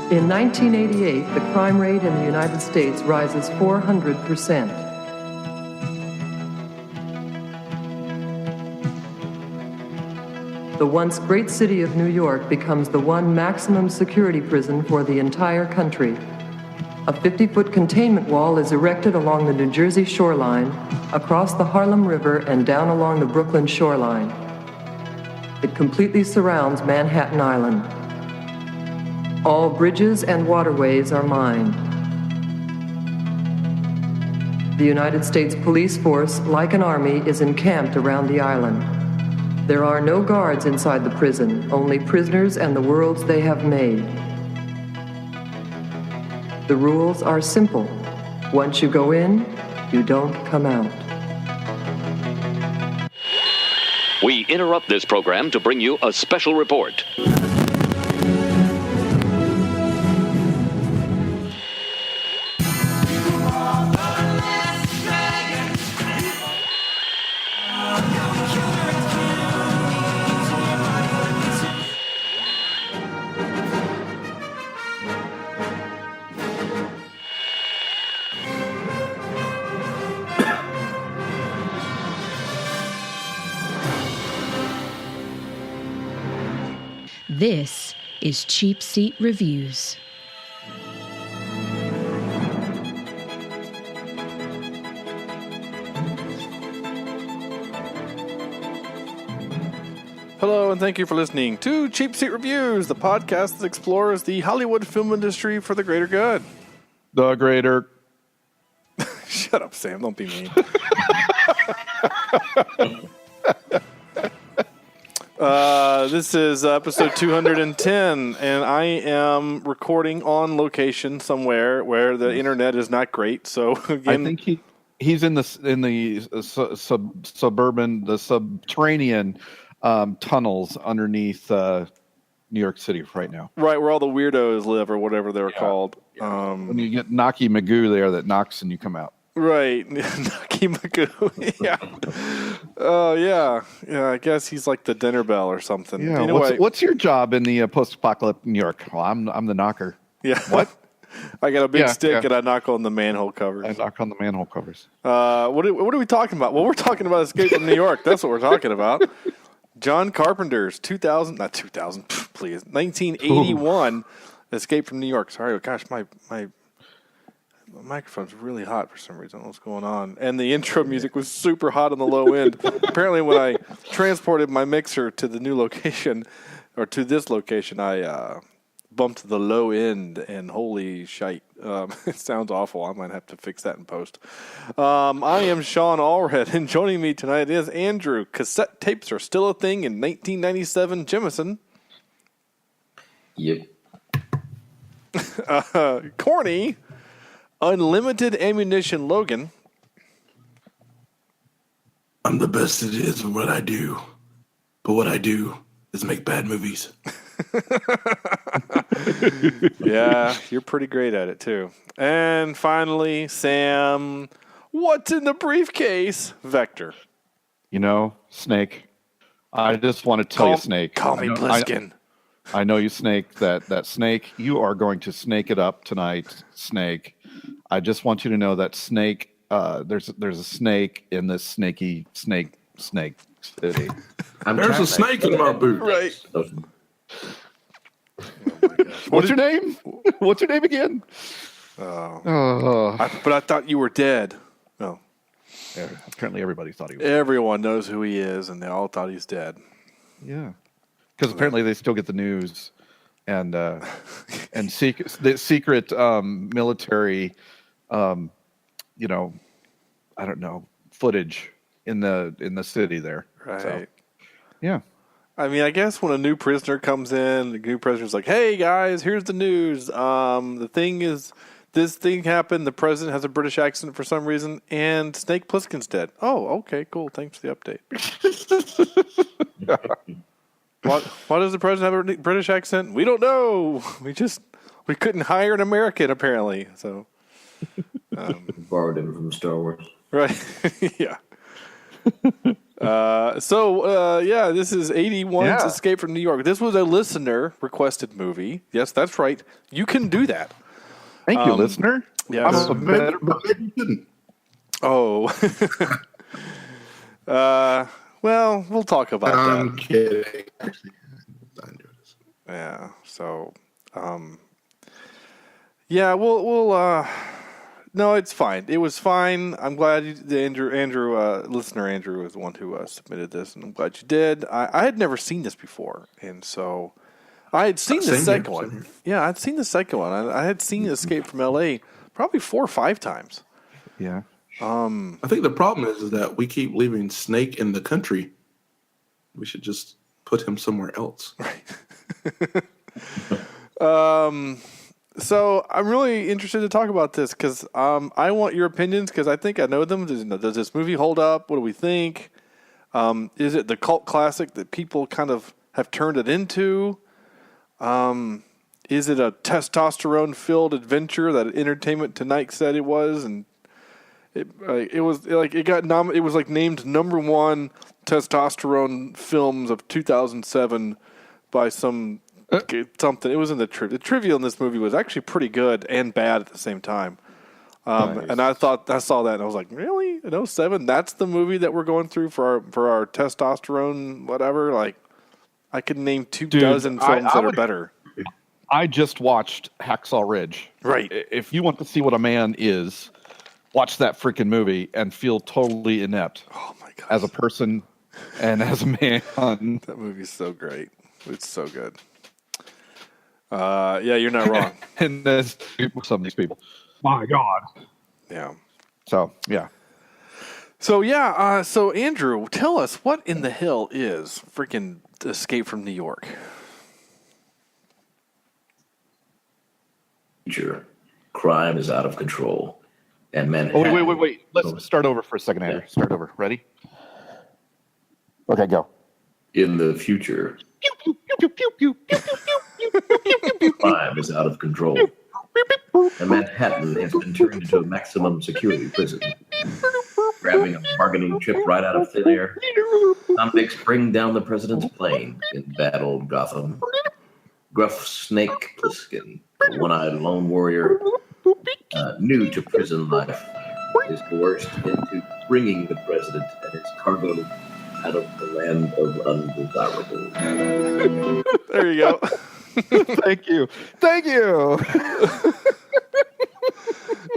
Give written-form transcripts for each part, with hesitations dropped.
In 1988, the crime rate in the United States rises 400%. The once great city of New York becomes the one maximum security prison for the entire country. A 50-foot containment wall is erected along the New Jersey shoreline, across the Harlem River, and down along the Brooklyn shoreline. It completely surrounds Manhattan Island. All bridges and waterways are mined. The United States police force, like an army, is encamped around the island. There are no guards inside the prison, only prisoners and the worlds they have made. The rules are simple. Once you go in, you don't come out. We interrupt this program to bring you a special report. This is Cheapseat Reviews. Hello, and thank you for listening to Cheapseat Reviews, the podcast that explores the Hollywood film industry for the greater good. The greater. Shut up, Sam. Don't be mean. This is episode 210, and I am recording on location somewhere where the internet is not great. So again, I think he's in the subterranean tunnels underneath New York City right now. Right where all the weirdos live, or whatever they're called. When you get Knocky Magoo there, that knocks and you come out. Right, Knocky Magoo. Yeah. Oh yeah. I guess he's like the dinner bell or something. Yeah. Anyway, What's your job in the post-apocalyptic New York? Well, I'm the knocker. Yeah. What? I got a big stick and I knock on the manhole covers. I knock on the manhole covers. What are we talking about? Well, we're talking about Escape from New York. That's what we're talking about. John Carpenter's 1981 Escape from New York. Sorry, gosh, my microphone's really hot for some reason. I don't know what's going on. And the intro music was super hot on the low end. Apparently, when I transported my mixer to the new location, or to this location, I bumped the low end, and holy shite. It sounds awful. I might have to fix that in post. I am Sean Allred, and joining me tonight is Andrew. Cassette tapes are still a thing in 1997, Jemison. Yep. Corny. Unlimited ammunition, Logan. I'm the best it is at what I do. But what I do is make bad movies. Yeah, you're pretty great at it, too. And finally, Sam, what's in the briefcase? Vector. Snake. I just want to tell you, Snake. Call me Bliskin. I know you, Snake, that Snake, you are going to snake it up tonight, Snake. I just want you to know that Snake, there's a snake in this snake city. There's a snake in my boot. Right. Oh What's your name? What's your name again? But I thought you were dead. No. Apparently everybody thought he was. Everyone knows who he is, and they all thought he's dead. Yeah. Because apparently they still get the news and secret military, I don't know, footage in the city there. Right. So, yeah. I mean, I guess when a new prisoner comes in, the new prisoner's like, "Hey guys, here's the news. The thing is, this thing happened. The president has a British accent for some reason, and Snake Plissken's dead." Oh, okay, cool. Thanks for the update. Why does the president have a British accent? We don't know. We couldn't hire an American, apparently. So borrowed him from Star Wars. Right. Yeah. This is 81's Escape from New York. This was a listener requested movie. Yes, that's right. You can do that. Thank you, listener. Yes. I'm a better. Oh. Well, we'll talk about that. I'm kidding. Actually, I knew this. Yeah. So, we'll no, it's fine. It was fine. I'm glad listener Andrew was the one who submitted this, and I'm glad you did. I had never seen this before, and so I had seen the second one. Yeah, I'd seen the second one. I had seen Escape from L.A. probably 4 or 5 times. Yeah. I think the problem is that we keep leaving Snake in the country. We should just put him somewhere else. Right. So I'm really interested to talk about this because I want your opinions because I think I know them. Does this movie hold up? What do we think? Is it the cult classic that people kind of have turned it into? Is it a testosterone-filled adventure that Entertainment Tonight said it was? And it was named number 1 testosterone films of 2007 by something. It was in the trivia. The trivia in this movie was actually pretty good and bad at the same time. Nice. And I saw that and I was like, really? In 07? That's the movie that we're going through for our testosterone whatever? Like, I could name 2 dozen films that are better. I just watched Hacksaw Ridge. Right. If you want to see what a man is, watch that freaking movie and feel totally inept. Oh my god! As a person and as a man, that movie's so great. It's so good. You're not wrong. And there's some of these people. My God. Yeah. So yeah. So Andrew, tell us what in the hell is freaking Escape from New York? Crime is out of control, and Manhattan. Oh, wait. Let's start over for a second, Andrew. Yeah. Start over. Ready? Okay, go. In the future, crime is out of control, and Manhattan has been turned into a maximum security prison. Grabbing a bargaining chip right out of thin air, convicts bring down the president's plane in bad old Gotham. Gruff Snake Plissken, a one-eyed lone warrior, new to prison life, is coerced into bringing the president and his cargo out of the land of undesirables. There you go. Thank you.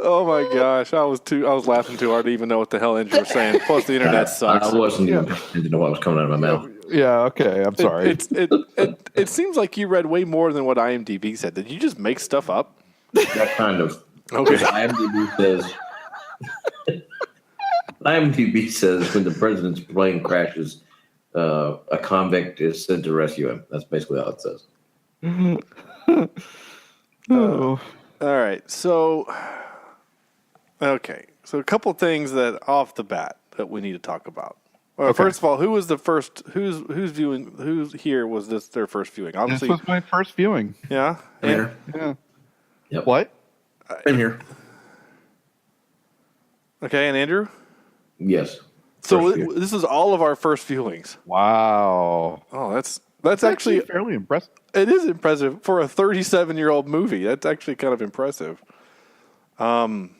Oh my gosh, I was laughing too hard to even know what the hell Andrew was saying. Plus, the internet sucks. I wasn't even paying to know what was coming out of my mouth. Yeah, okay. I'm sorry. It seems like you read way more than what IMDb said. Did you just make stuff up? That kind of. Okay. IMDb says when the president's plane crashes, a convict is sent to rescue him. That's basically all it says. All right. So, okay. So a couple things that off the bat that we need to talk about. Well, First of all, who was the first? Who's viewing? Who's here? Was this their first viewing? Obviously, this was my first viewing. Yeah. Here. Yeah. Yep. What? I'm here. Okay, and Andrew. Yes. So this is all of our first viewings. Wow. Oh, that's actually fairly impressive. It is impressive for a 37-year-old movie. That's actually kind of impressive. And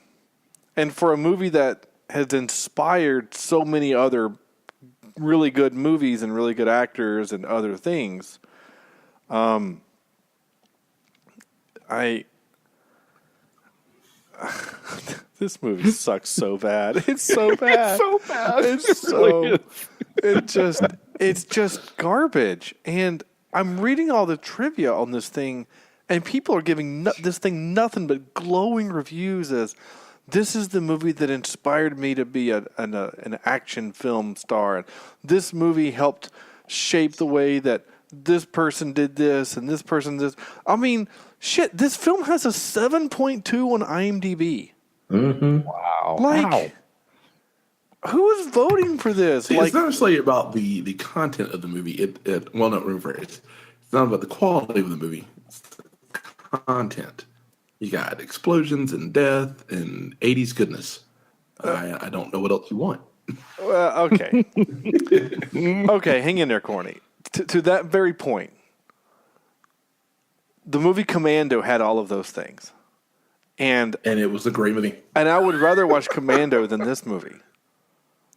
for a movie that has inspired so many other really good movies and really good actors and other things, this movie sucks so bad. It's so bad. It's just garbage. And I'm reading all the trivia on this thing, and people are giving this thing nothing but glowing reviews as this is the movie that inspired me to be an action film star. And this movie helped shape the way that this person did this and this person did this. I mean, shit, this film has a 7.2 on IMDb. Mm-hmm. Wow. Like, who is voting for this? See, it's not necessarily about the content of the movie. Not rephrase. It's not about the quality of the movie. It's the content. You got explosions and death and 80s goodness. I don't know what else you want. Well, okay. Okay, hang in there, Corny. To that very point, the movie Commando had all of those things. And it was a great movie. And I would rather watch Commando than this movie.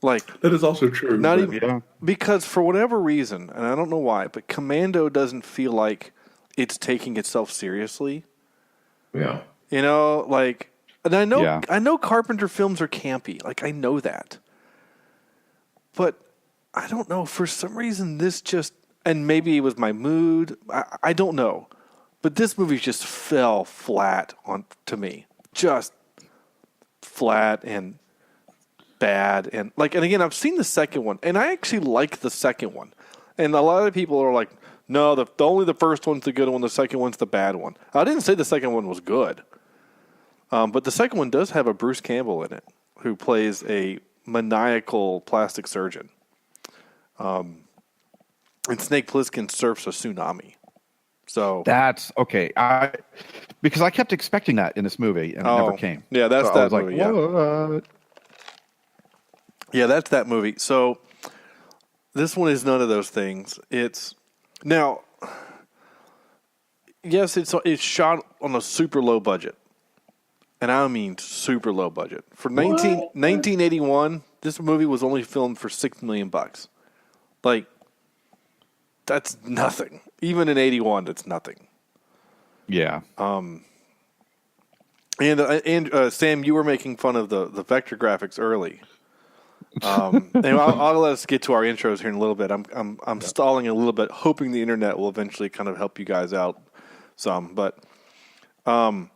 Like, that is also true. Not even because for whatever reason, and I don't know why, but Commando doesn't feel like it's taking itself seriously. Yeah. You know, like, and I know Carpenter films are campy. Like, I know that. But I don't know, for some reason this just, and maybe it was my mood, I don't know. But this movie just fell flat to me. Just flat and bad. And again, I've seen the second one, and I actually like the second one. And a lot of people are like, no, only the first one's the good one, the second one's the bad one. I didn't say the second one was good. But the second one does have a Bruce Campbell in it, who plays a maniacal plastic surgeon. And Snake Plissken surfs a tsunami. So that's okay. Because I kept expecting that in this movie, and it never came. Yeah, that's so that movie. What? Yeah, that's that movie. So this one is none of those things. It's now, yes, it's shot on a super low budget, and I mean super low budget. For 1981, this movie was only filmed for $6 million. Like, that's nothing. Even in 81, that's nothing. Yeah. And Sam, you were making fun of the vector graphics early. And I'll let us get to our intros here in a little bit. I'm stalling a little bit, hoping the internet will eventually kind of help you guys out some. But the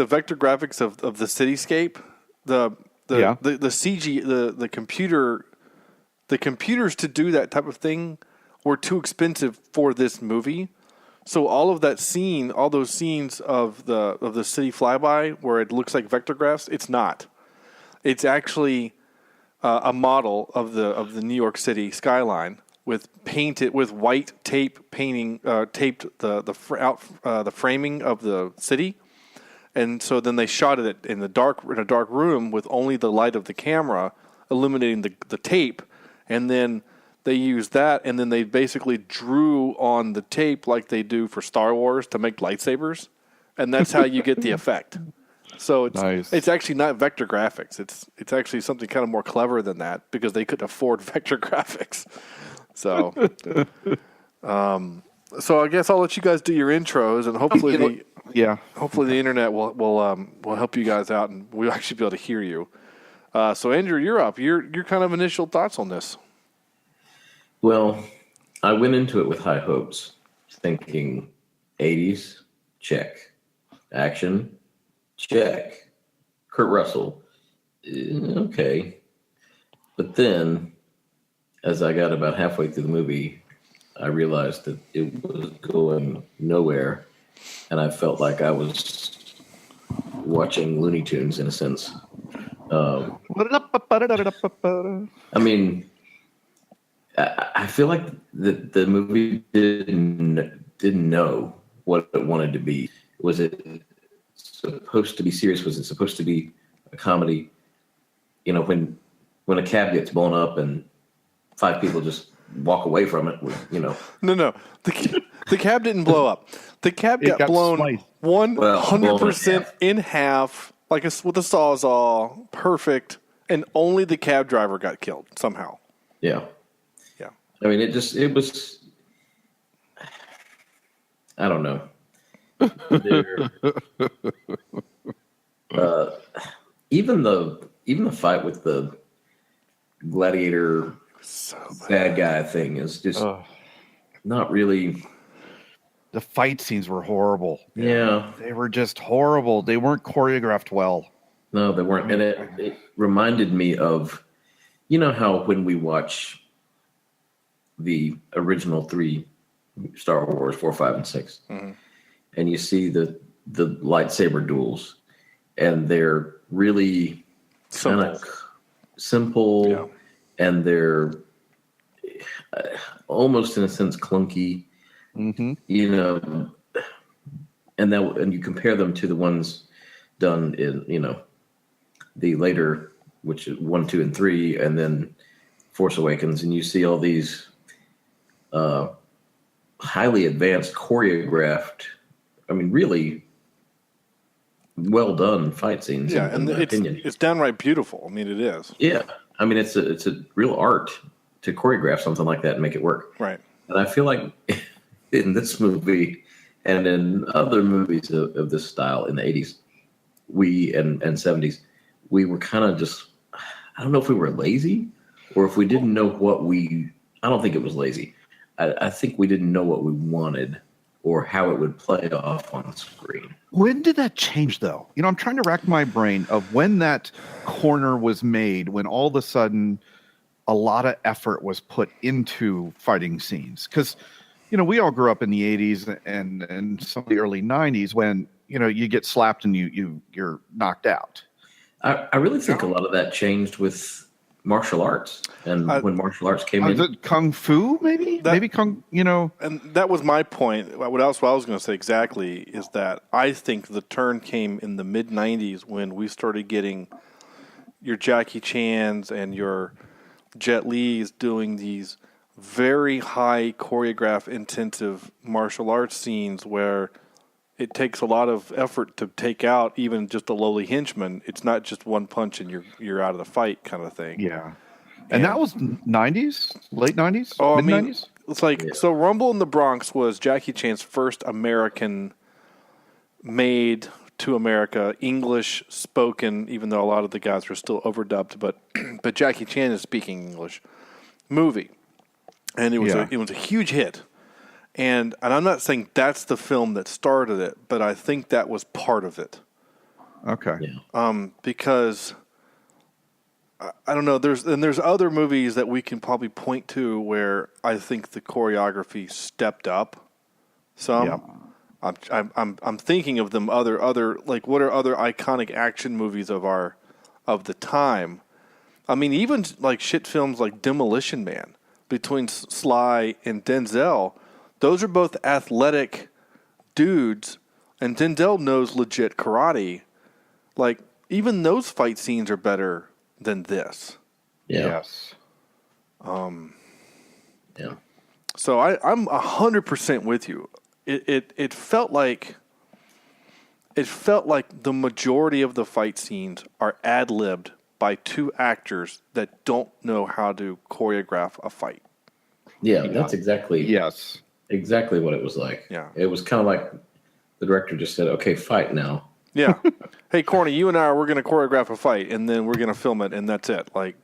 vector graphics of the cityscape, the CG, the computers to do that type of thing were too expensive for this movie. So all of that scene, all those scenes of the city flyby where it looks like vector graphs, it's not. It's actually a model of the New York City skyline with white tape painting taped the framing of the city, and so then they shot it in a dark room with only the light of the camera illuminating the tape, and then they used that, and then they basically drew on the tape like they do for Star Wars to make lightsabers, and that's how you get the effect. So it's actually not vector graphics. It's actually something kind of more clever than that because they couldn't afford vector graphics. So, so I guess I'll let you guys do your intros, and hopefully hopefully the internet will help you guys out, and we'll actually be able to hear you. So Andrew, you're up. Your kind of initial thoughts on this. Well, I went into it with high hopes, thinking 80s, check. Action, check. Kurt Russell, okay. But then, as I got about halfway through the movie, I realized that it was going nowhere, and I felt like I was watching Looney Tunes in a sense. I mean, I feel like the movie didn't know what it wanted to be. Was it supposed to be serious? Was it supposed to be a comedy? You know, when a cab gets blown up and 5 people just walk away from it, you know. No. The cab didn't blow up. The cab got blown 100% in half, like with a sawzall, perfect, and only the cab driver got killed somehow. Yeah. I mean, it was, I don't know. Even the fight with the gladiator bad guy thing is just not really. The fight scenes were horrible. Yeah. They were just horrible. They weren't choreographed well. No, they weren't. And it reminded me of, you know how when we watch the original 3 Star Wars, 4, 5, and 6, and you see the lightsaber duels, and they're really kind of simple, and they're almost in a sense clunky, you know, and you compare them to the ones done in, you know, the later which is 1, 2, and 3, and then Force Awakens, and you see all these highly advanced, choreographed, I mean, really well done fight scenes. Yeah, in and my opinion, it's downright beautiful. I mean, it is. yeah. I mean, it's a real art to choreograph something like that and make it work. Right. And I feel like in this movie and in other movies of this style in the 80s, and 70s, we were kind of just, I don't know if we were lazy or if we didn't know I don't think it was lazy. I think we didn't know what we wanted or how it would play off on screen. When did that change, though? I'm trying to rack my brain of when that corner was made, when all of a sudden a lot of effort was put into fighting scenes. Because, we all grew up in the 80s and some of the early 90s when, you get slapped and you're knocked out. I really think a lot of that changed with martial arts, and when martial arts came in, Kung Fu, maybe Kung, And that was my point. What I was going to say exactly is that I think the turn came in the mid '90s when we started getting your Jackie Chan's and your Jet Li's doing these very high choreographed, intensive martial arts scenes where it takes a lot of effort to take out even just a lowly henchman. It's not just one punch and you're out of the fight kind of thing. Yeah. And that was 90s, late 90s, Oh, mid I mean, 90s. it's like so. Rumble in the Bronx was Jackie Chan's first American made to America, English spoken. Even though a lot of the guys were still overdubbed, but Jackie Chan is speaking English movie, and it was a huge hit. And I'm not saying that's the film that started it, but I think that was part of it. Okay. yeah. Because I don't know. There's other movies that we can probably point to where I think the choreography stepped up some. Yeah. I'm thinking of them other like what are other iconic action movies of the time. I mean, even like shit films like Demolition Man between Sly and Denzel. Those are both athletic dudes, and Denzel knows legit karate. Like, even those fight scenes are better than this. Yeah. Yes. Yeah. So I'm 100% with you. It felt like the majority of the fight scenes are ad-libbed by two actors that don't know how to choreograph a fight. Yeah, that's exactly Yes. what it was like. Yeah. It was kind of like the director just said, "Okay, fight now." Yeah. Hey, Corny, you and we're going to choreograph a fight, and then we're going to film it, and that's it. Like,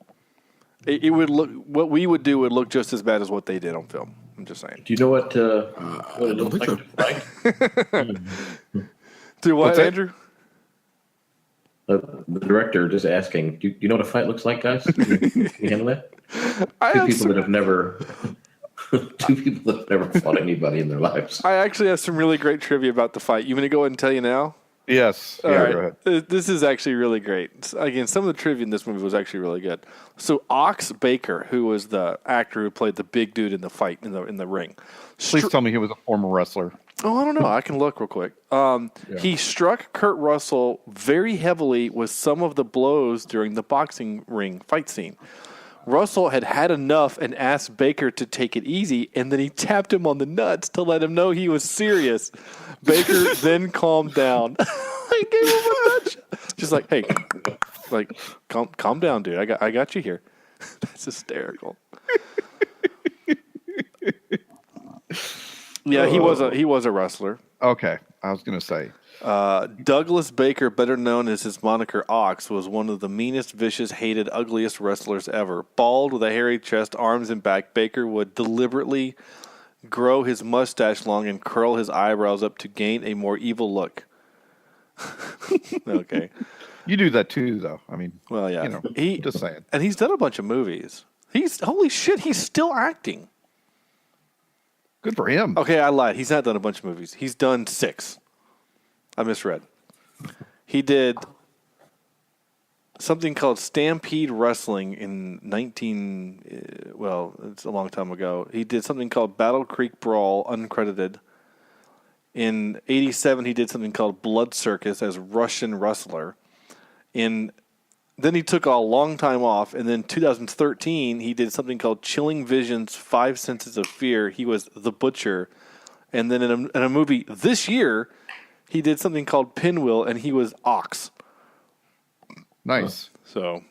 it would look, what we would do would look just as bad as what they did on film. I'm just saying. Do you know what it I looks don't think like so. to fight? Do what, What's that? Andrew? The director just asking, do you know what a fight looks like, guys? Can you handle that? Two people that have never fought anybody in their lives. I actually have some really great trivia about the fight. You want me to go ahead and tell you now? Yes. All Yeah, right. go ahead. This is actually really great. Again, some of the trivia in this movie was actually really good. So Ox Baker, who was the actor who played the big dude in the fight in the ring. Please tell me he was a former wrestler. Oh, I don't know. I can look real quick. He struck Kurt Russell very heavily with some of the blows during the boxing ring fight scene. Russell had enough and asked Baker to take it easy, and then he tapped him on the nuts to let him know he was serious. Baker then calmed down. I gave him a nudge. Just like, hey, like, calm down, dude. I got you here. That's hysterical. Yeah, he was a wrestler. Okay. I was going to say. Douglas Baker, better known as his moniker Ox, was one of the meanest, vicious, hated, ugliest wrestlers ever. Bald with a hairy chest, arms, and back, Baker would deliberately grow his mustache long and curl his eyebrows up to gain a more evil look. Okay. You do that too, though. I mean, Well, yeah. just saying. And he's done a bunch of movies. Holy shit, he's still acting. Good for him. Okay, I lied. He's not done a bunch of movies. He's done 6. I misread. He did something called Stampede Wrestling in it's a long time ago. He did something called Battle Creek Brawl, uncredited. In 87, he did something called Blood Circus as Russian wrestler. In then he took a long time off, and then 2013 he did something called Chilling Visions: 5 Senses of Fear. He was the Butcher, and then in a movie this year, he did something called Pinwheel, and he was Ox. Nice. So,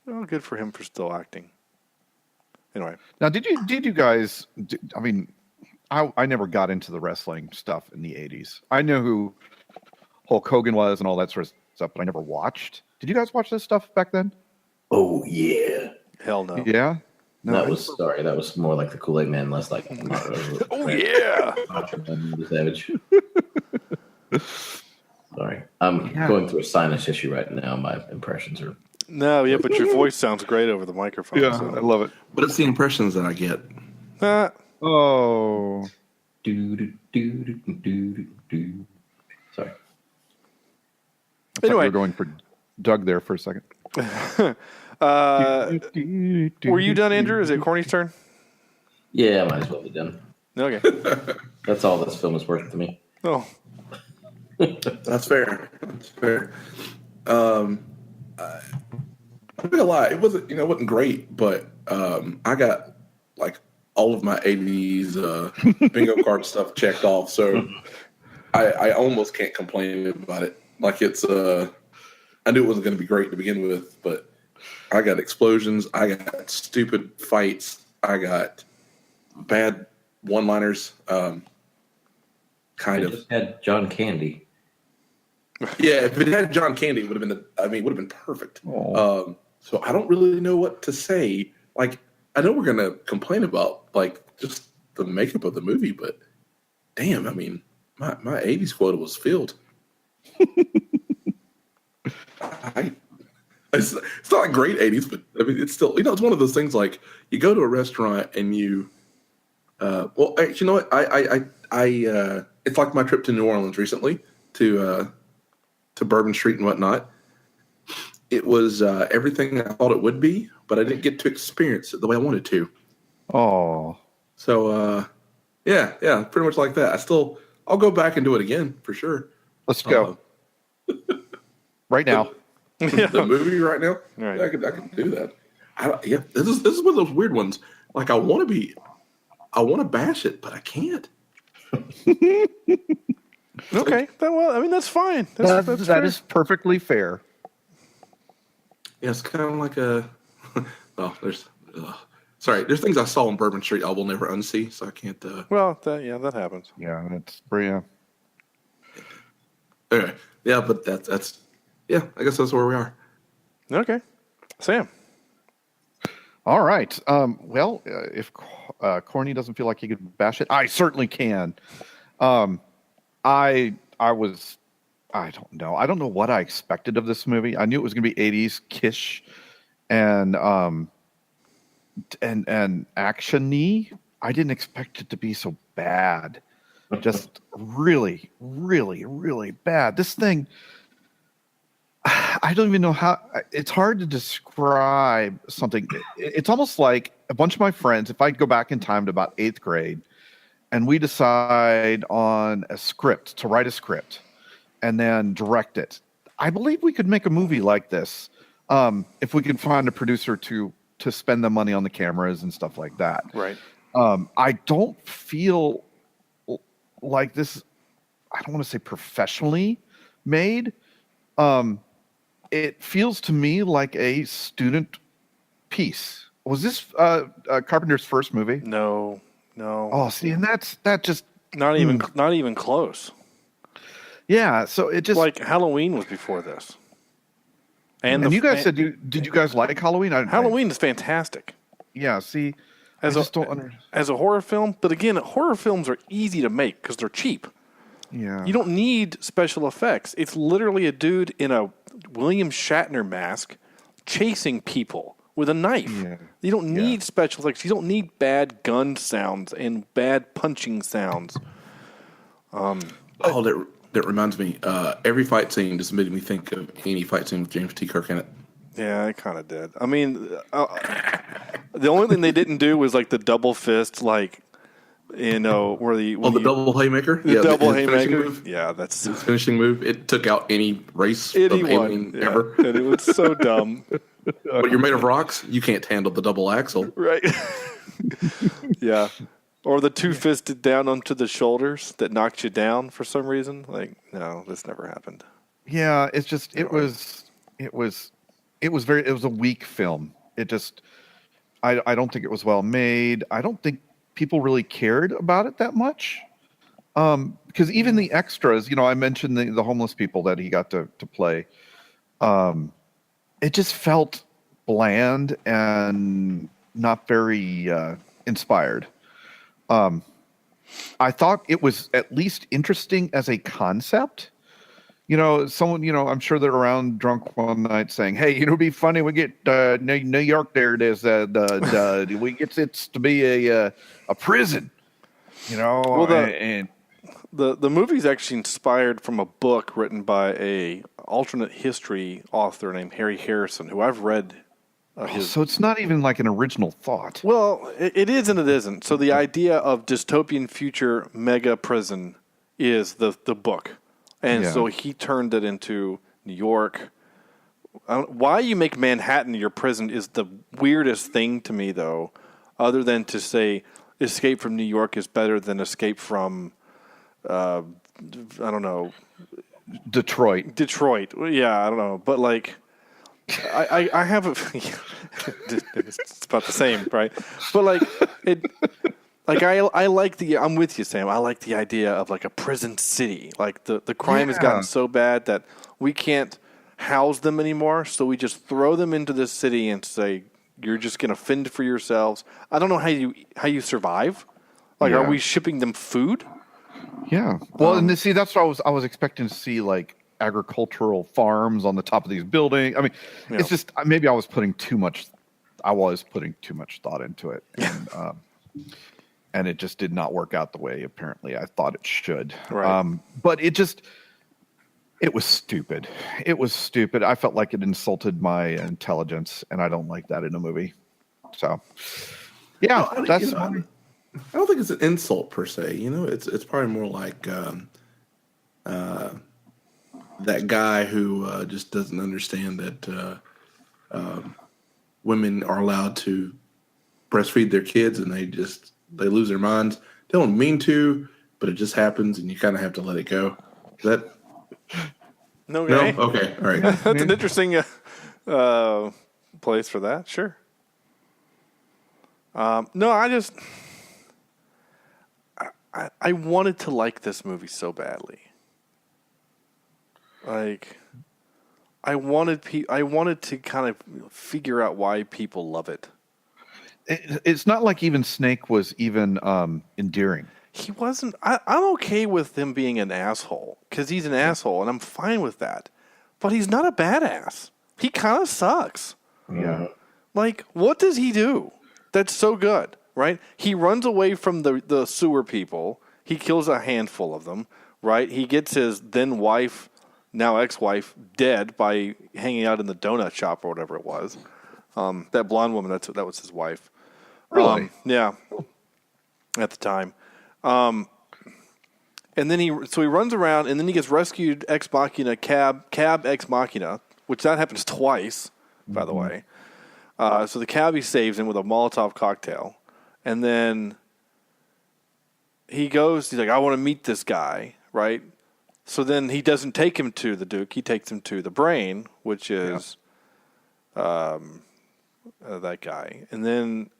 well, good for him for still acting. Anyway, Now, did you guys? I mean, I never got into the wrestling stuff in the '80s. I know who Hulk Hogan was and all that sort of stuff, but I never watched. Did you guys watch this stuff back then? Oh yeah. hell no. Yeah. No, That was more like the Kool-Aid Man, less like Oh yeah. Savage. Sorry, I'm going through a sinus issue right now. My impressions are. No, yeah, but your voice sounds great over the microphone. Yeah, so. I love it. But it's the impressions that I get. Oh. Sorry. Anyway, we're going for Doug there for a second. Were you done, Andrew? Is it Corny's turn? Yeah, might as well be done. Okay. That's all this film is worth to me. Oh. That's fair. That's fair. I'm not gonna lie, it wasn't great, but I got like all of my 80s bingo card stuff checked off, so I almost can't complain about it. Like it's I knew it wasn't going to be great to begin with, but I got explosions, I got stupid fights, I got bad one-liners. Just had John Candy. Yeah, if it had John Candy, it would have been perfect. So I don't really know what to say. Like, I know we're gonna complain about like just the makeup of the movie, but damn, I mean, my 80s quota was filled. It's not like great 80s, but I mean, it's still, it's one of those things like you go to a restaurant and you, well, actually, you know what? I it's like my trip to New Orleans recently to Bourbon Street and whatnot. It was everything I thought it would be, but I didn't get to experience it the way I wanted to. Oh. So, yeah, pretty much like that. I'll go back and do it again for sure. Let's go. Right now. The movie right now? Right. I could do that. This is one of those weird ones. Like, I want to bash it, but I can't. Okay. Well, I mean, that's fine. That is perfectly fair. Yeah, it's kind of like a. There's things I saw on Bourbon Street I will never unsee, so I can't. Well, that happens. Yeah, that's yeah. Anyway, yeah, but that's I guess that's where we are. Okay, Sam. All right. Well, if Corny doesn't feel like he could bash it, I certainly can. I don't know. I don't know what I expected of this movie. I knew it was going to be 80s kish and action-y. I didn't expect it to be so bad. Just really, really, really bad. This thing, I don't even know how. It's hard to describe something. It's almost like a bunch of my friends, if I go back in time to about 8th grade, and we decide on a script, to write a script, and then direct it. I believe we could make a movie like this if we could find a producer to spend the money on the cameras and stuff like that. Right. I don't feel like this, I don't want to say professionally made. It feels to me like a student piece. Was this Carpenter's first movie? No. Oh, see, and that just not even close. Yeah, so it just like Halloween was before this. And you guys said, did you guys like Halloween? Halloween is fantastic. Yeah, see, as a horror film, but again, horror films are easy to make because they're cheap. Yeah, you don't need special effects. It's literally a dude in a William Shatner mask chasing people with a knife. Yeah. You don't need special effects. You don't need bad gun sounds and bad punching sounds. That reminds me. Every fight scene just made me think of any fight scene with James T. Kirk in it. Yeah, it kind of did. I mean, the only thing they didn't do was like the double fist, like where the double haymaker, the double his finishing haymaker. move. Yeah, that's His finishing move. It took out any race of anyone alien ever. and it was so dumb. But you're made of rocks. You can't handle the double axle. Right. Yeah. Or the two-fisted down onto the shoulders that knocked you down for some reason. Like, no, this never happened. Yeah, it's just it was a weak film. It just I don't think it was well made. I don't think people really cared about it that much. Because even the extras, I mentioned the homeless people that he got to play. It just felt bland and not very inspired. I thought it was at least interesting as a concept. Someone, I'm sure they're around drunk one night saying, "Hey, it'd be funny we get New York there. There's we get it to be a prison." Well, the movie's actually inspired from a book written by a alternate history author named Harry Harrison, who I've read. So it's not even like an original thought. Well, it is and it isn't. So the idea of dystopian future mega prison is the book. And so he turned it into New York. Why you make Manhattan your prison is the weirdest thing to me, though, other than to say Escape from New York is better than Escape from, I don't know. Detroit. Yeah, I don't know. But, like, I have a... it's about the same, right? But, like, I like I'm with you, Sam. I like the idea of like a prison city. Like the crime has gotten so bad that we can't house them anymore. So we just throw them into this city and say, you're just going to fend for yourselves. I don't know how you survive. Like, are we shipping them food? Yeah. Well, and that's what I was expecting to see, like agricultural farms on the top of these buildings. I mean, it's just, maybe I was putting too much thought into it. And it just did not work out the way apparently I thought it should. Right. But it was stupid. It was stupid. I felt like it insulted my intelligence, and I don't like that in a movie. So, yeah, I don't think it's an insult per se. It's probably more like that guy who just doesn't understand that women are allowed to breastfeed their kids, and they lose their minds. They don't mean to, but it just happens, and you kind of have to let it go. Is that no? Okay, all right. That's an interesting place for that. Sure. No, I wanted to like this movie so badly. Like, I wanted to kind of figure out why people love it. It's not like even Snake was even endearing. He wasn't. I'm okay with him being an asshole because he's an asshole, and I'm fine with that. But he's not a badass. He kind of sucks. Yeah. Like, what does he do that's so good, right? He runs away from the sewer people. He kills a handful of them, right? He gets his then wife, now ex-wife, dead by hanging out in the donut shop or whatever it was. That blonde woman, that was his wife. Really? Yeah. At the time. And then he runs around, and then he gets rescued ex machina, cab ex machina, which that happens twice, by the way. So the cabbie saves him with a Molotov cocktail. And then he's like, I want to meet this guy, right? So then he doesn't take him to the Duke. He takes him to the Brain, which is that guy. And then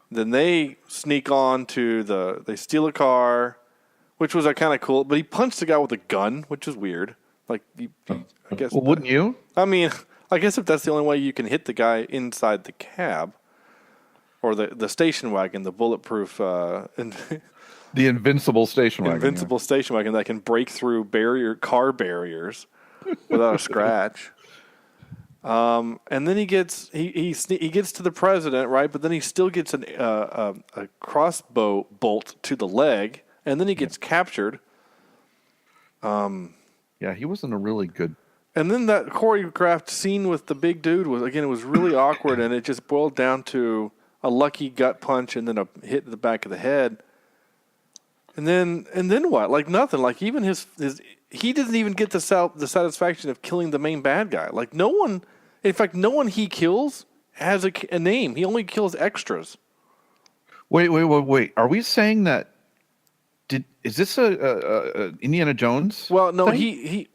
they sneak on to they steal a car, which was kind of cool. But he punched the guy with a gun, which is weird. Like, I guess. Well, wouldn't you? I mean, I guess if that's the only way you can hit the guy inside the cab or the station wagon, the bulletproof, the invincible station wagon. Station wagon that can break through car barriers without a scratch. And then he gets to the president, right? But then he still gets a crossbow bolt to the leg, and then he gets captured. Yeah, he wasn't a really good. And then that choreographed scene with the big dude it was really awkward, and it just boiled down to a lucky gut punch and then a hit to the back of the head. And then what? Like nothing. Like even his he doesn't even get the satisfaction of killing the main bad guy. Like no one he kills has a name. He only kills extras. Wait. Are we saying that? Is this a Indiana Jones? Well, no, thing?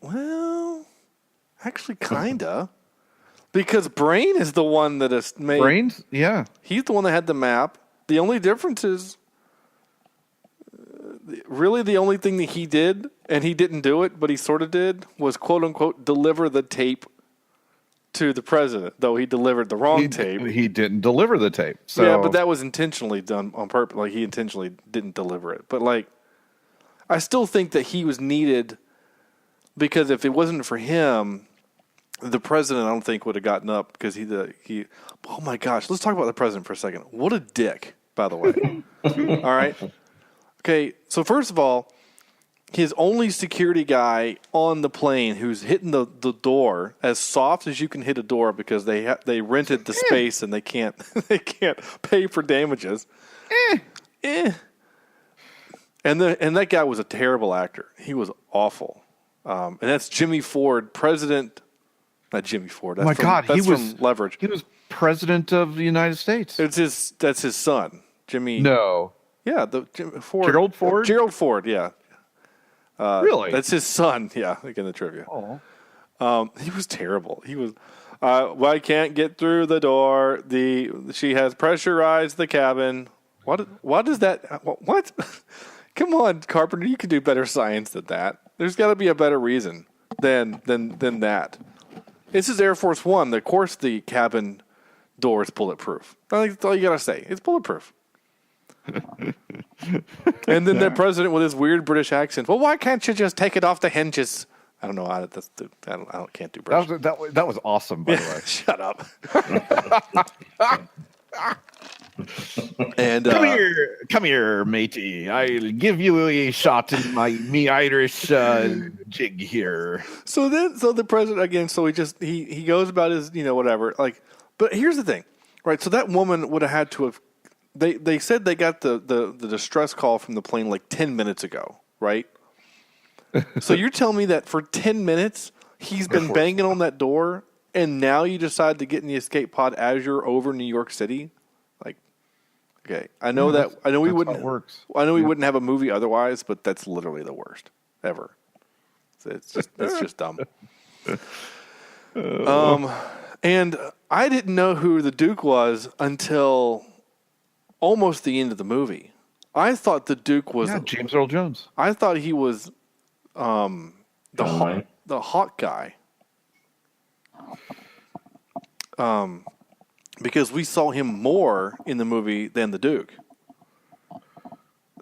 actually kinda. Because Brain is the one that is made. Brains? Yeah. He's the one that had the map. The only difference is really the only thing that he did, and he didn't do it, but he sort of did, was quote unquote deliver the tape to the president, though he delivered the wrong tape. He didn't deliver the tape. So yeah, but that was intentionally done on purpose. Like he intentionally didn't deliver it. But like, I still think that he was needed because if it wasn't for him, the president I don't think would have gotten up because he. Oh my gosh, let's talk about the president for a second. What a dick, by the way. All right. Okay, so first of all, his only security guy on the plane who's hitting the door as soft as you can hit a door because they rented the space and they can't pay for damages. And that guy was a terrible actor. He was awful. And that's Jimmy Ford, president. Not Jimmy Ford. That's from Leverage. He was president of the United States. That's his son, Jimmy. No. Yeah, Ford. Gerald Ford? Gerald Ford, yeah. Really? That's his son, yeah, like in the trivia. Oh. He was terrible. He was, well, I can't get through the door. She has pressurized the cabin. What is that? What? Come on, Carpenter, you can do better science than that. There's got to be a better reason than that. This is Air Force One. Of course, the cabin door is bulletproof. That's all you got to say. It's bulletproof. And then the president with his weird British accent. Well, why can't you just take it off the hinges? I don't know. I can't do British. That was awesome, by the way. Shut up. And come here, matey. I'll give you a shot in me Irish jig here. So the president again. So he goes about his whatever. Like, but here's the thing, right? So that woman would have had to have. They said they got the distress call from the plane like 10 minutes ago, right? So you're telling me that for 10 minutes he's been banging on that door, and now you decide to get in the escape pod as you're over New York City? Like, okay, I know we wouldn't. Works. I know we wouldn't have a movie otherwise, but that's literally the worst ever. It's just dumb. And I didn't know who the Duke was until almost the end of the movie. I thought the Duke was James Earl Jones. I thought he was the hawk guy. Because we saw him more in the movie than the Duke.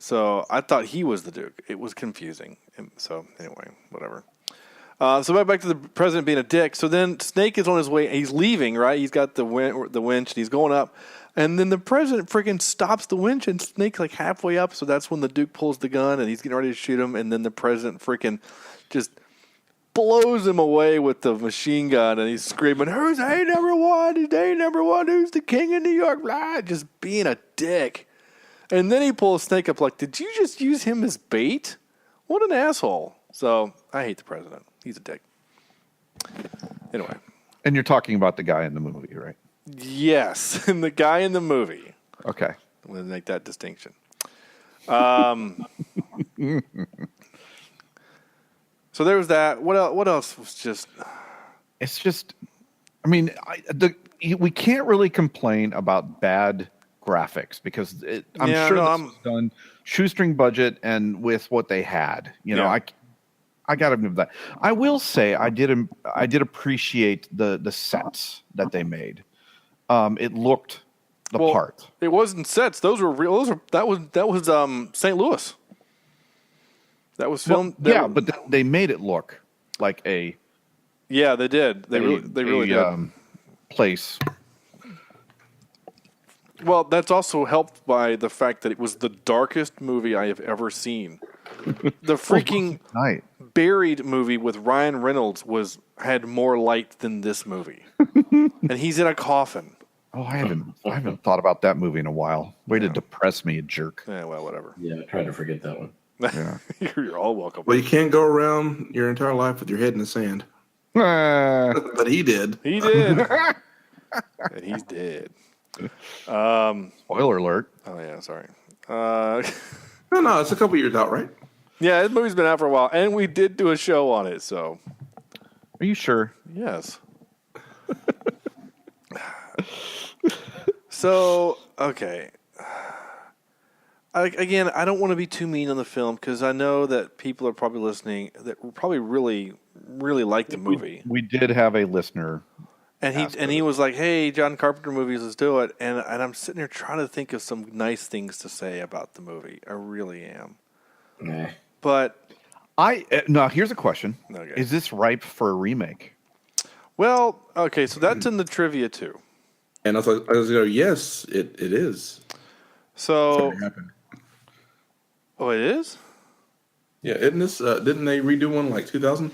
So I thought he was the Duke. It was confusing. So anyway, whatever. So back to the president being a dick. So then Snake is on his way. He's leaving, right? He's got the winch, and he's going up. And then the president freaking stops the winch, and Snake's like halfway up. So that's when the Duke pulls the gun, and he's getting ready to shoot him. And then the president freaking just blows him away with the machine gun, and he's screaming, "Who's A number one? Who's A number one? Who's the king of New York?" Blah, just being a dick. And then he pulls Snake up like, "Did you just use him as bait? What an asshole!" So I hate the president. He's a dick. Anyway. And you're talking about the guy in the movie, right? Yes, and the guy in the movie. Okay. I'm going to make that distinction. So there was that. What else was just... It's just... I mean, we can't really complain about bad graphics because I'm sure this was done shoestring budget and with what they had. You know, I got to admit that. I will say I did appreciate the sets that they made. It looked the part. It wasn't sets; those were real. That was St. Louis. That was filmed. But they made it look like a. Yeah, they did. They really did. Place. Well, that's also helped by the fact that it was the darkest movie I have ever seen. The freaking Buried movie with Ryan Reynolds had more light than this movie, and he's in a coffin. Oh, I haven't thought about that movie in a while. Way to depress me, a jerk. Yeah, well, whatever. Yeah, I tried to forget that one. Yeah. You're all welcome. Well, you can't go around your entire life with your head in the sand. Ah. But he did. He did. And he's dead. Spoiler alert. Oh, yeah, sorry. No, it's a couple years out, right? Yeah, this movie's been out for a while, and we did do a show on it, so. Are you sure? Yes. So, okay. Again, I don't want to be too mean on the film because I know that people are probably listening that probably really, really like the movie. We did have a listener. And he was like, "Hey, John Carpenter movies, let's do it." And I'm sitting here trying to think of some nice things to say about the movie. I really am. Nah. But now here's a question: Okay. Is this ripe for a remake? well, okay, so that's in the trivia too. And I was like, yes, it is. So, It happened. oh, it is? Yeah, isn't this? Didn't they redo one like 2000?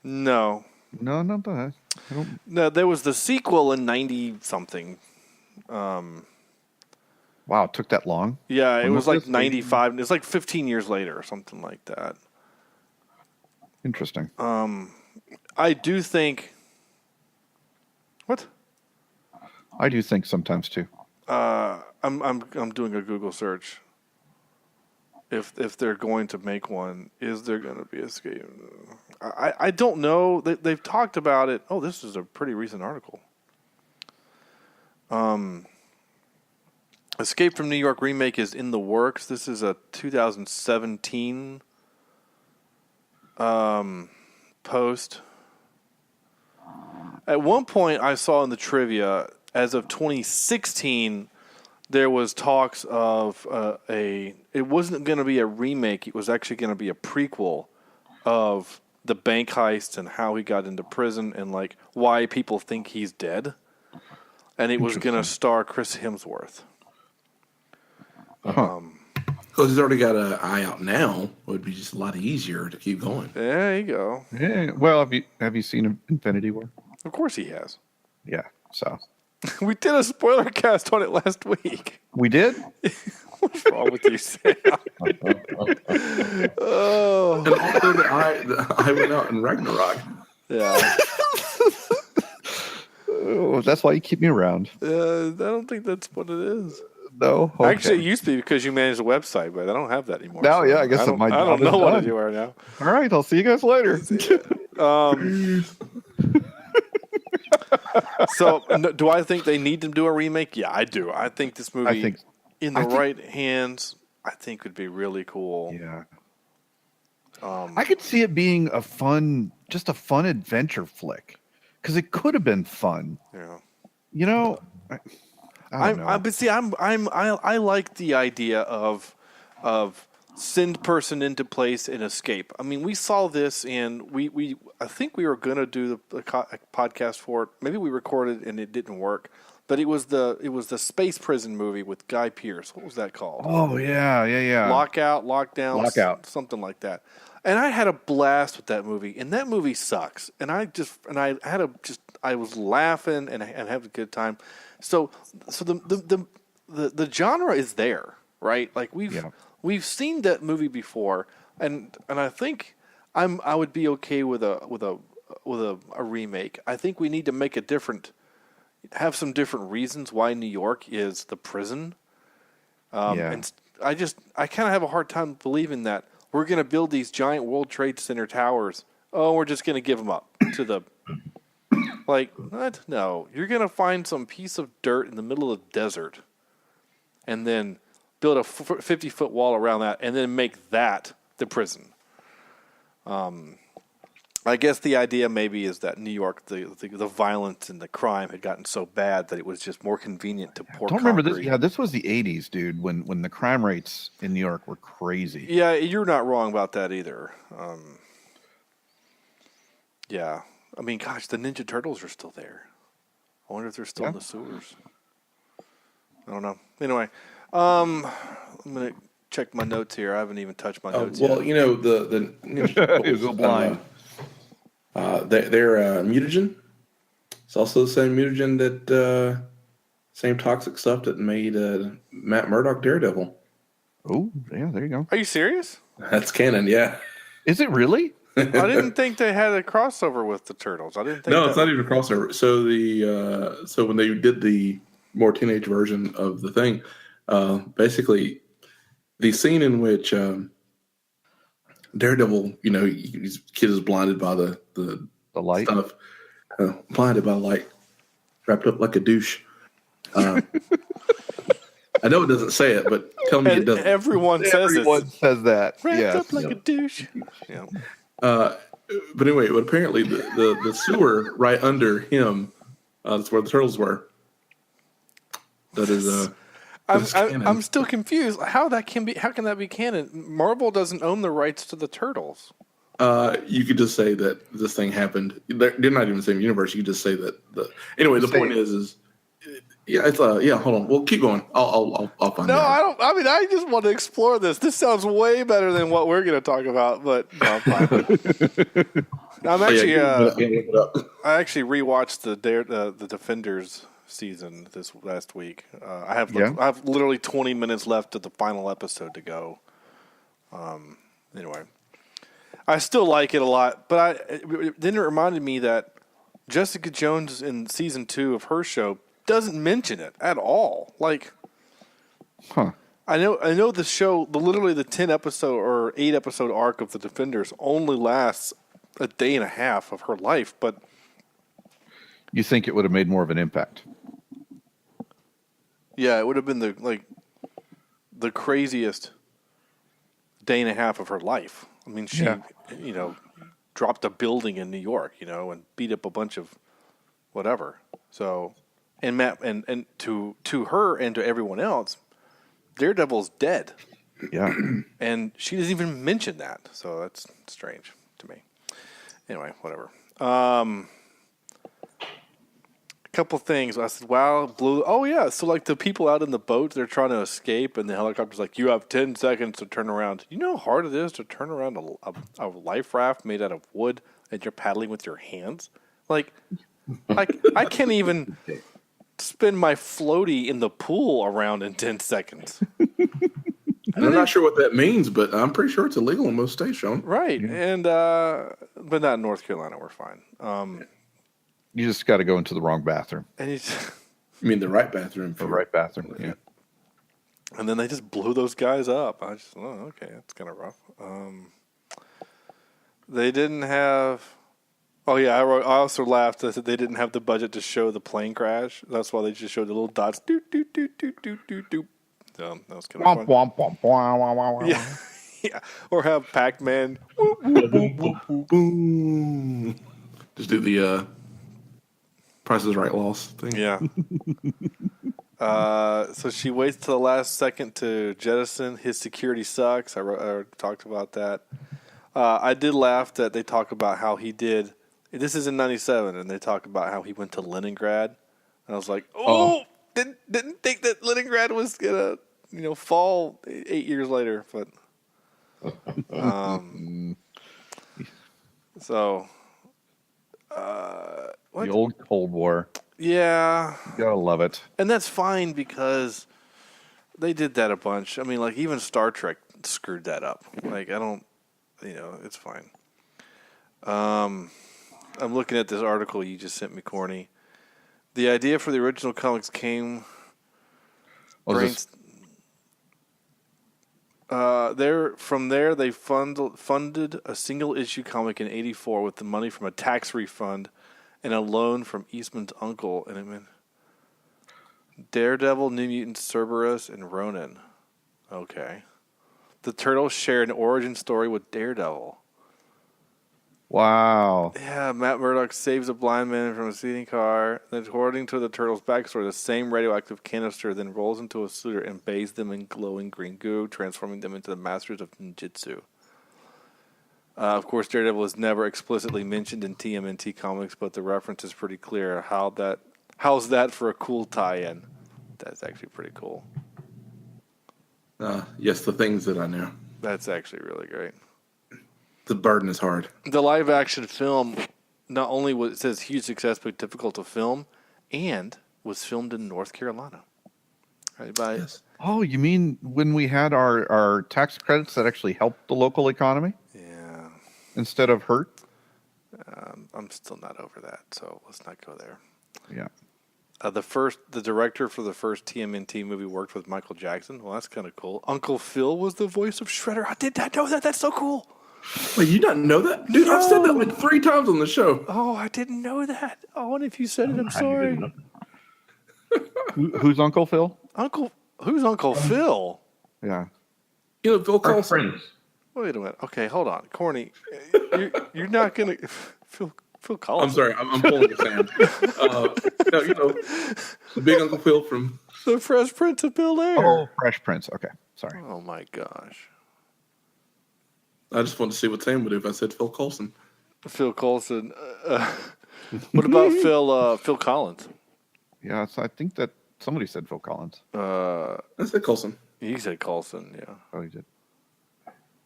No, No, not that. I don't. no, there was the sequel in 90 something. Wow, it took that long. Yeah, it When was was like this? 95. It's like 15 years later or something like that. Interesting. I do think. What? I do think sometimes too. I'm doing a Google search. If they're going to make one, is there going to be a escape? I don't know. They've talked about it. Oh, this is a pretty recent article. Escape from New York remake is in the works. This is a 2017 post. At one point, I saw in the trivia, as of 2016, there was talks of it wasn't going to be a remake. It was actually going to be a prequel of the bank heist and how he got into prison and like why people think he's dead. And it was going to star Chris Hemsworth. Because he's already got an eye out now. It would be just a lot easier to keep going. There you go. Yeah. Well, have you seen Infinity War? Of course he has. Yeah. So We did a spoiler cast on it last week. we did. What's wrong with you, Sam? Oh, And also the eye went out in Ragnarok. yeah. Oh, that's why you keep me around. I don't think that's what it is. No. Okay. Actually, it used to be because you managed the website, but I don't have that anymore. Now, yeah, I guess don't, my I job don't is know what to done. do right now. All right. I'll see you guys later. So, do I think they need to do a remake? Yeah, I do. I think this movie, in the right hands, I think would be really cool. Yeah. I could see it being just a fun adventure flick, because it could have been fun. Yeah. You know, I don't know. But see, I like the idea of send person into place and escape. I mean, we saw this and we I think we were gonna do a podcast for it. Maybe we recorded and it didn't work. But it was the space prison movie with Guy Pearce. What was that called? Oh yeah. Lockout, Lockdown, Lockout. something like that. And I had a blast with that movie. And that movie sucks. And I was laughing and having a good time. So the genre is there, right? Like we've seen that movie before, and I think I would be okay with a remake. I think we need to make have some different reasons why New York is the prison. And I kind of have a hard time believing that we're going to build these giant World Trade Center towers. Oh, we're just going to give them up to the. Like, what? No. You're going to find some piece of dirt in the middle of the desert and then build a 50-foot wall around that and then make that the prison. I guess the idea maybe is that New York, the violence and the crime had gotten so bad that it was just more convenient to pour Don't remember concrete. this. Yeah, this was the 80s, dude, when the crime rates in New York were crazy. Yeah, you're not wrong about that either. Yeah. I mean, gosh, the Ninja Turtles are still there. I wonder if they're still in the sewers. I don't know. Anyway, I'm going to check my notes here. I haven't even touched my notes yet. Well, you know, the He's so blind. They're mutagen. It's also the same mutagen that same toxic stuff that made Matt Murdock Daredevil. Oh, yeah, there you go. Are you serious? That's canon, yeah. Is it really? I didn't think they had a crossover with the Turtles. I didn't think. No, it's not even a crossover. So so when they did the more teenage version of the thing, basically the scene in which Daredevil, his kid is blinded by the light stuff, blinded by light, wrapped up like a douche. I know it doesn't say it, but tell me it doesn't. Everyone says that. Wrapped Yes. up like a douche. Yeah. But anyway, but apparently the sewer right under him, that's where the turtles were. That is. I'm still confused. How can that be canon? Marvel doesn't own the rights to the Turtles. You could just say that this thing happened. They're not even the same universe. You could just say that. Anyway, the point is yeah, it's yeah. Hold on, we'll keep going. I'll find out. No, I don't. I mean, I just want to explore this. This sounds way better than what we're going to talk about. But no, I'm fine. I'm actually. I actually rewatched the Defenders season this last week. I have literally 20 minutes left of the final episode to go. Anyway, I still like it a lot, but then it reminded me that Jessica Jones in season 2 of her show doesn't mention it at all. Like, I know the show, literally the 10 episode or 8 episode arc of the Defenders only lasts a day and a half of her life, but you think it would have made more of an impact? Yeah, it would have been the craziest day and a half of her life. I mean, she, dropped a building in New York, and beat up a bunch of whatever. So, and to her and to everyone else, Daredevil's dead. Yeah. And she doesn't even mention that. So that's strange to me. Anyway, whatever. Couple things. I said, wow, blue. Oh, yeah. So, like, the people out in the boat, they're trying to escape, and the helicopter's like, you have 10 seconds to turn around. You know how hard it is to turn around a life raft made out of wood and you're paddling with your hands? Like I can't even spin my floaty in the pool around in 10 seconds. I'm not sure what that means, but I'm pretty sure it's illegal in most states, Sean. Right. Yeah. And, but not in North Carolina. We're fine. You just got to go into the wrong bathroom. And you mean the right bathroom? The right bathroom, yeah. And then they just blew those guys up. I just, okay, that's kind of rough. They didn't have. Oh yeah, I also laughed. I said they didn't have the budget to show the plane crash. That's why they just showed the little dots. Doot doot doot doot doot doot doot. So that was kind of fun. Yeah. Or have Pac-Man. Boom. Just do the Price is Right loss thing. Yeah. So she waits till the last second to jettison. His security sucks. I talked about that. I did laugh that they talk about how he did. This is in '97, and they talk about how he went to Leningrad. And I was like, didn't think that Leningrad was gonna, fall 8 years later. But so. The old Cold War. Yeah. You gotta love it. And that's fine because they did that a bunch. I mean, like, even Star Trek screwed that up. Like, I don't, it's fine. I'm looking at this article you just sent me, Corny. The idea for the original comics came... From there, they funded a single-issue comic in '84 with the money from a tax refund and a loan from Eastman's uncle. And Daredevil, New Mutants, Cerberus, and Ronin. Okay. The Turtles share an origin story with Daredevil. Wow. Yeah, Matt Murdock saves a blind man from a speeding car. Then, according to the Turtles' backstory, the same radioactive canister then rolls into a suitor and bathes them in glowing green goo, transforming them into the masters of ninjutsu. Of course, Daredevil is never explicitly mentioned in TMNT comics, but the reference is pretty clear. How's that for a cool tie-in? That's actually pretty cool. Yes, the things that I know. That's actually really great. The burden is hard. The live-action film not only it says huge success, but difficult to film, and was filmed in North Carolina, right by Oh, you mean when we had our tax credits that actually helped the local economy Yeah. instead of hurt? I'm still not over that, so let's not go there. Yeah. The director for the first TMNT movie worked with Michael Jackson. Well, that's kind of cool. Uncle Phil was the voice of Shredder. I did not know that. That's so cool. Wait, you not know that? Dude, I've said that like 3 times on the show. Oh, I didn't know that. Oh, and if you said it, I'm How you sorry. didn't know? Who's Uncle Phil? Who's Uncle Phil? Yeah. You know, Phil Our Coulson. friends. Wait a minute. Okay, hold on, Corny. You're not gonna Phil Collins. I'm sorry, I'm pulling a Sam. No, you know, the big Uncle Phil from. The Fresh Prince of Bel-Air. Oh, Fresh Prince. Okay. Sorry. Oh my gosh. I just wanted to see what Sam would do if I said Phil Coulson. Phil Coulson. What about Phil Collins? Yeah, so I think that somebody said Phil Collins. I said Coulson. He said Coulson. Yeah. Oh, he did.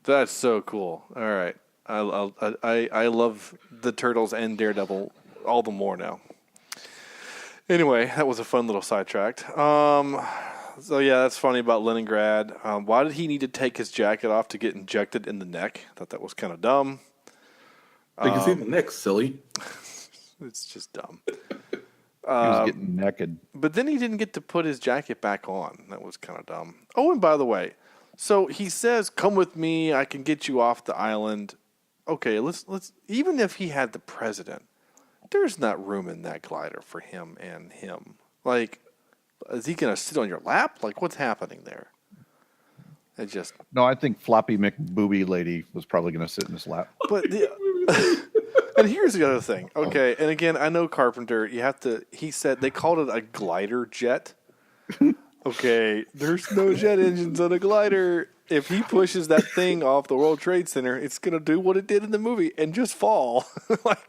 That's so cool. All right. I love the Turtles and Daredevil all the more now. Anyway, that was a fun little sidetrack. So yeah, that's funny about Leningrad. Why did he need to take his jacket off to get injected in the neck? I thought that was kind of dumb. You can see the neck, silly. It's just dumb. He was getting naked. But then he didn't get to put his jacket back on. That was kind of dumb. Oh, and by the way, so he says, "Come with me. I can get you off the island." Okay, let's. Even if he had the president, there's not room in that glider for him and him. Like, is he gonna sit on your lap? Like, what's happening there? It just. No, I think Floppy McBooby Lady was probably going to sit in his lap. But and here's the other thing. Okay, and again, I know Carpenter. You have to. He said they called it a glider jet. Okay, there's no jet engines on a glider. If he pushes that thing off the World Trade Center, it's gonna do what it did in the movie and just fall. But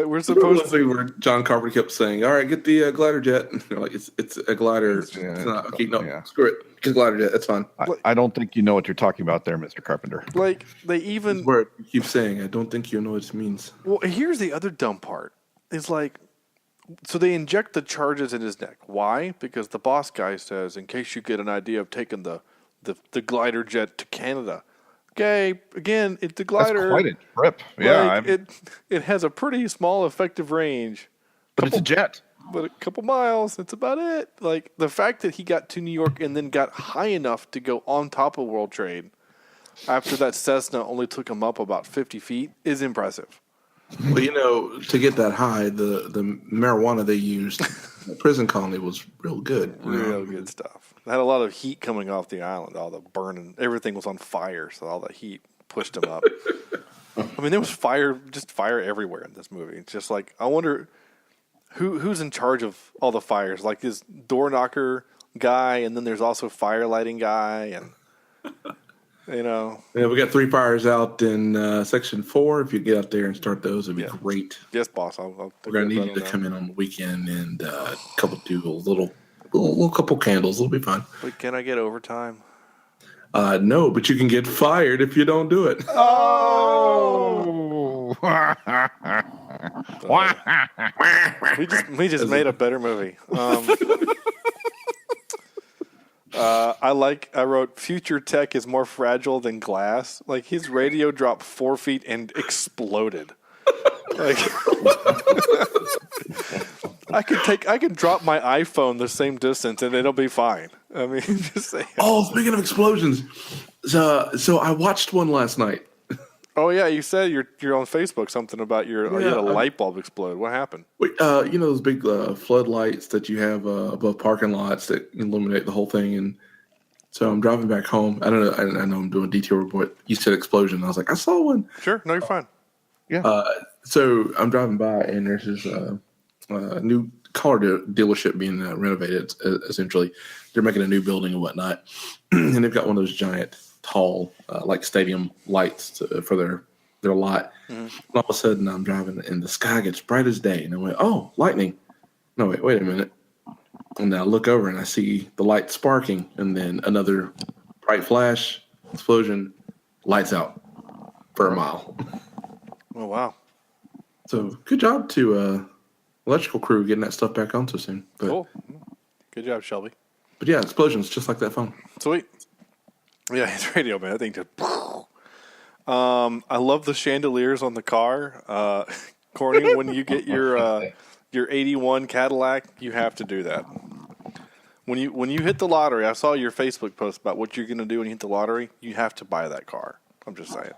we're supposed to. Where John Carpenter kept saying, "All right, get the glider jet." And they're like, "It's a glider. It's not okay. No, screw it. Get a glider jet. That's fine." I don't think you know what you're talking about there, Mr. Carpenter. Like they even. Where you keep saying, "I don't think you know what it means." Well, here's the other dumb part. It's like, so they inject the charges in his neck. Why? Because the boss guy says, in case you get an idea of taking the glider jet to Canada. Okay, again, it's a glider. That's quite a trip. Yeah, like, it has a pretty small effective range. but it's a jet. But a couple miles, that's about it. Like, the fact that he got to New York and then got high enough to go on top of World Trade after that Cessna only took him up about 50 feet is impressive. Well, you know, to get that high, the marijuana they used in the prison colony was real good. Real good stuff. It had a lot of heat coming off the island. All the burning, everything was on fire, so all the heat pushed him up. I mean, there was fire everywhere in this movie. It's just like, I wonder who's in charge of all the fires. Like this door knocker guy, and then there's also fire lighting guy, and you know. Yeah, we got 3 fires out in Section 4. If you get out there and start those, it'd be great. Yes, boss. We're going to need you to come in on the weekend and do a little couple candles. It'll be fun. But can I get overtime? No, but you can get fired if you don't do it. Oh! We just made a better movie. I wrote future tech is more fragile than glass. Like his radio dropped 4 feet and exploded. Like I could drop my iPhone the same distance and it'll be fine. I mean, just saying. Oh, speaking of explosions, so I watched one last night. Oh yeah, you said you're on Facebook something about you had a light bulb explode. What happened? Wait, you know those big floodlights that you have above parking lots that illuminate the whole thing, and so I'm driving back home. I don't know. I know I'm doing a detour, but you said explosion. I was like, I saw one. Sure, no, you're fine. Yeah. So I'm driving by, and there's this new car dealership being renovated. Essentially, they're making a new building and whatnot, and they've got one of those giant, tall, like stadium lights for their lot. Mm-hmm. And all of a sudden, I'm driving, and the sky gets bright as day, and I went, "Oh, lightning!" No, wait a minute. And I look over, and I see the light sparking, and then another bright flash, explosion, lights out for a mile. Oh wow! So good job to electrical crew getting that stuff back on so soon. But cool. Good job, Shelby. But yeah, explosions just like that phone. Sweet. Yeah, his radio, man. I think just. I love the chandeliers on the car. Corny, when you get your 81 Cadillac, you have to do that. When you hit the lottery, I saw your Facebook post about what you're going to do when you hit the lottery. You have to buy that car. I'm just saying.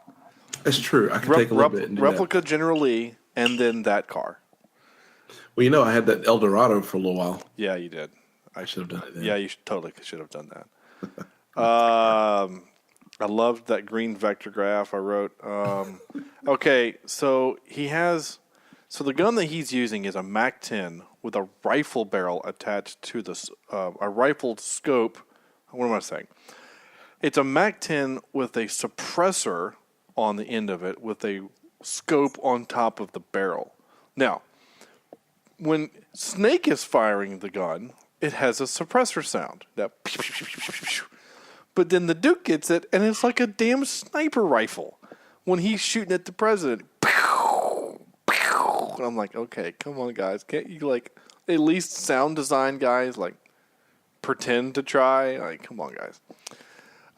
It's true. I can take a little bit and do replica General Lee, and then that car. Well, you know, I had that Eldorado for a little while. Yeah, you did. I should have done it then. Yeah, you totally should have done that. I loved that green vector graph I wrote. Okay, so the gun that he's using is a MAC-10 with a rifle barrel attached to a rifled scope. What am I saying? It's a MAC-10 with a suppressor on the end of it with a scope on top of the barrel. Now, when Snake is firing the gun, it has a suppressor sound. But then the Duke gets it, and it's like a damn sniper rifle when he's shooting at the president. And I'm like, okay, come on, guys. Can't you, like, at least sound design guys, like, pretend to try? Like, come on, guys.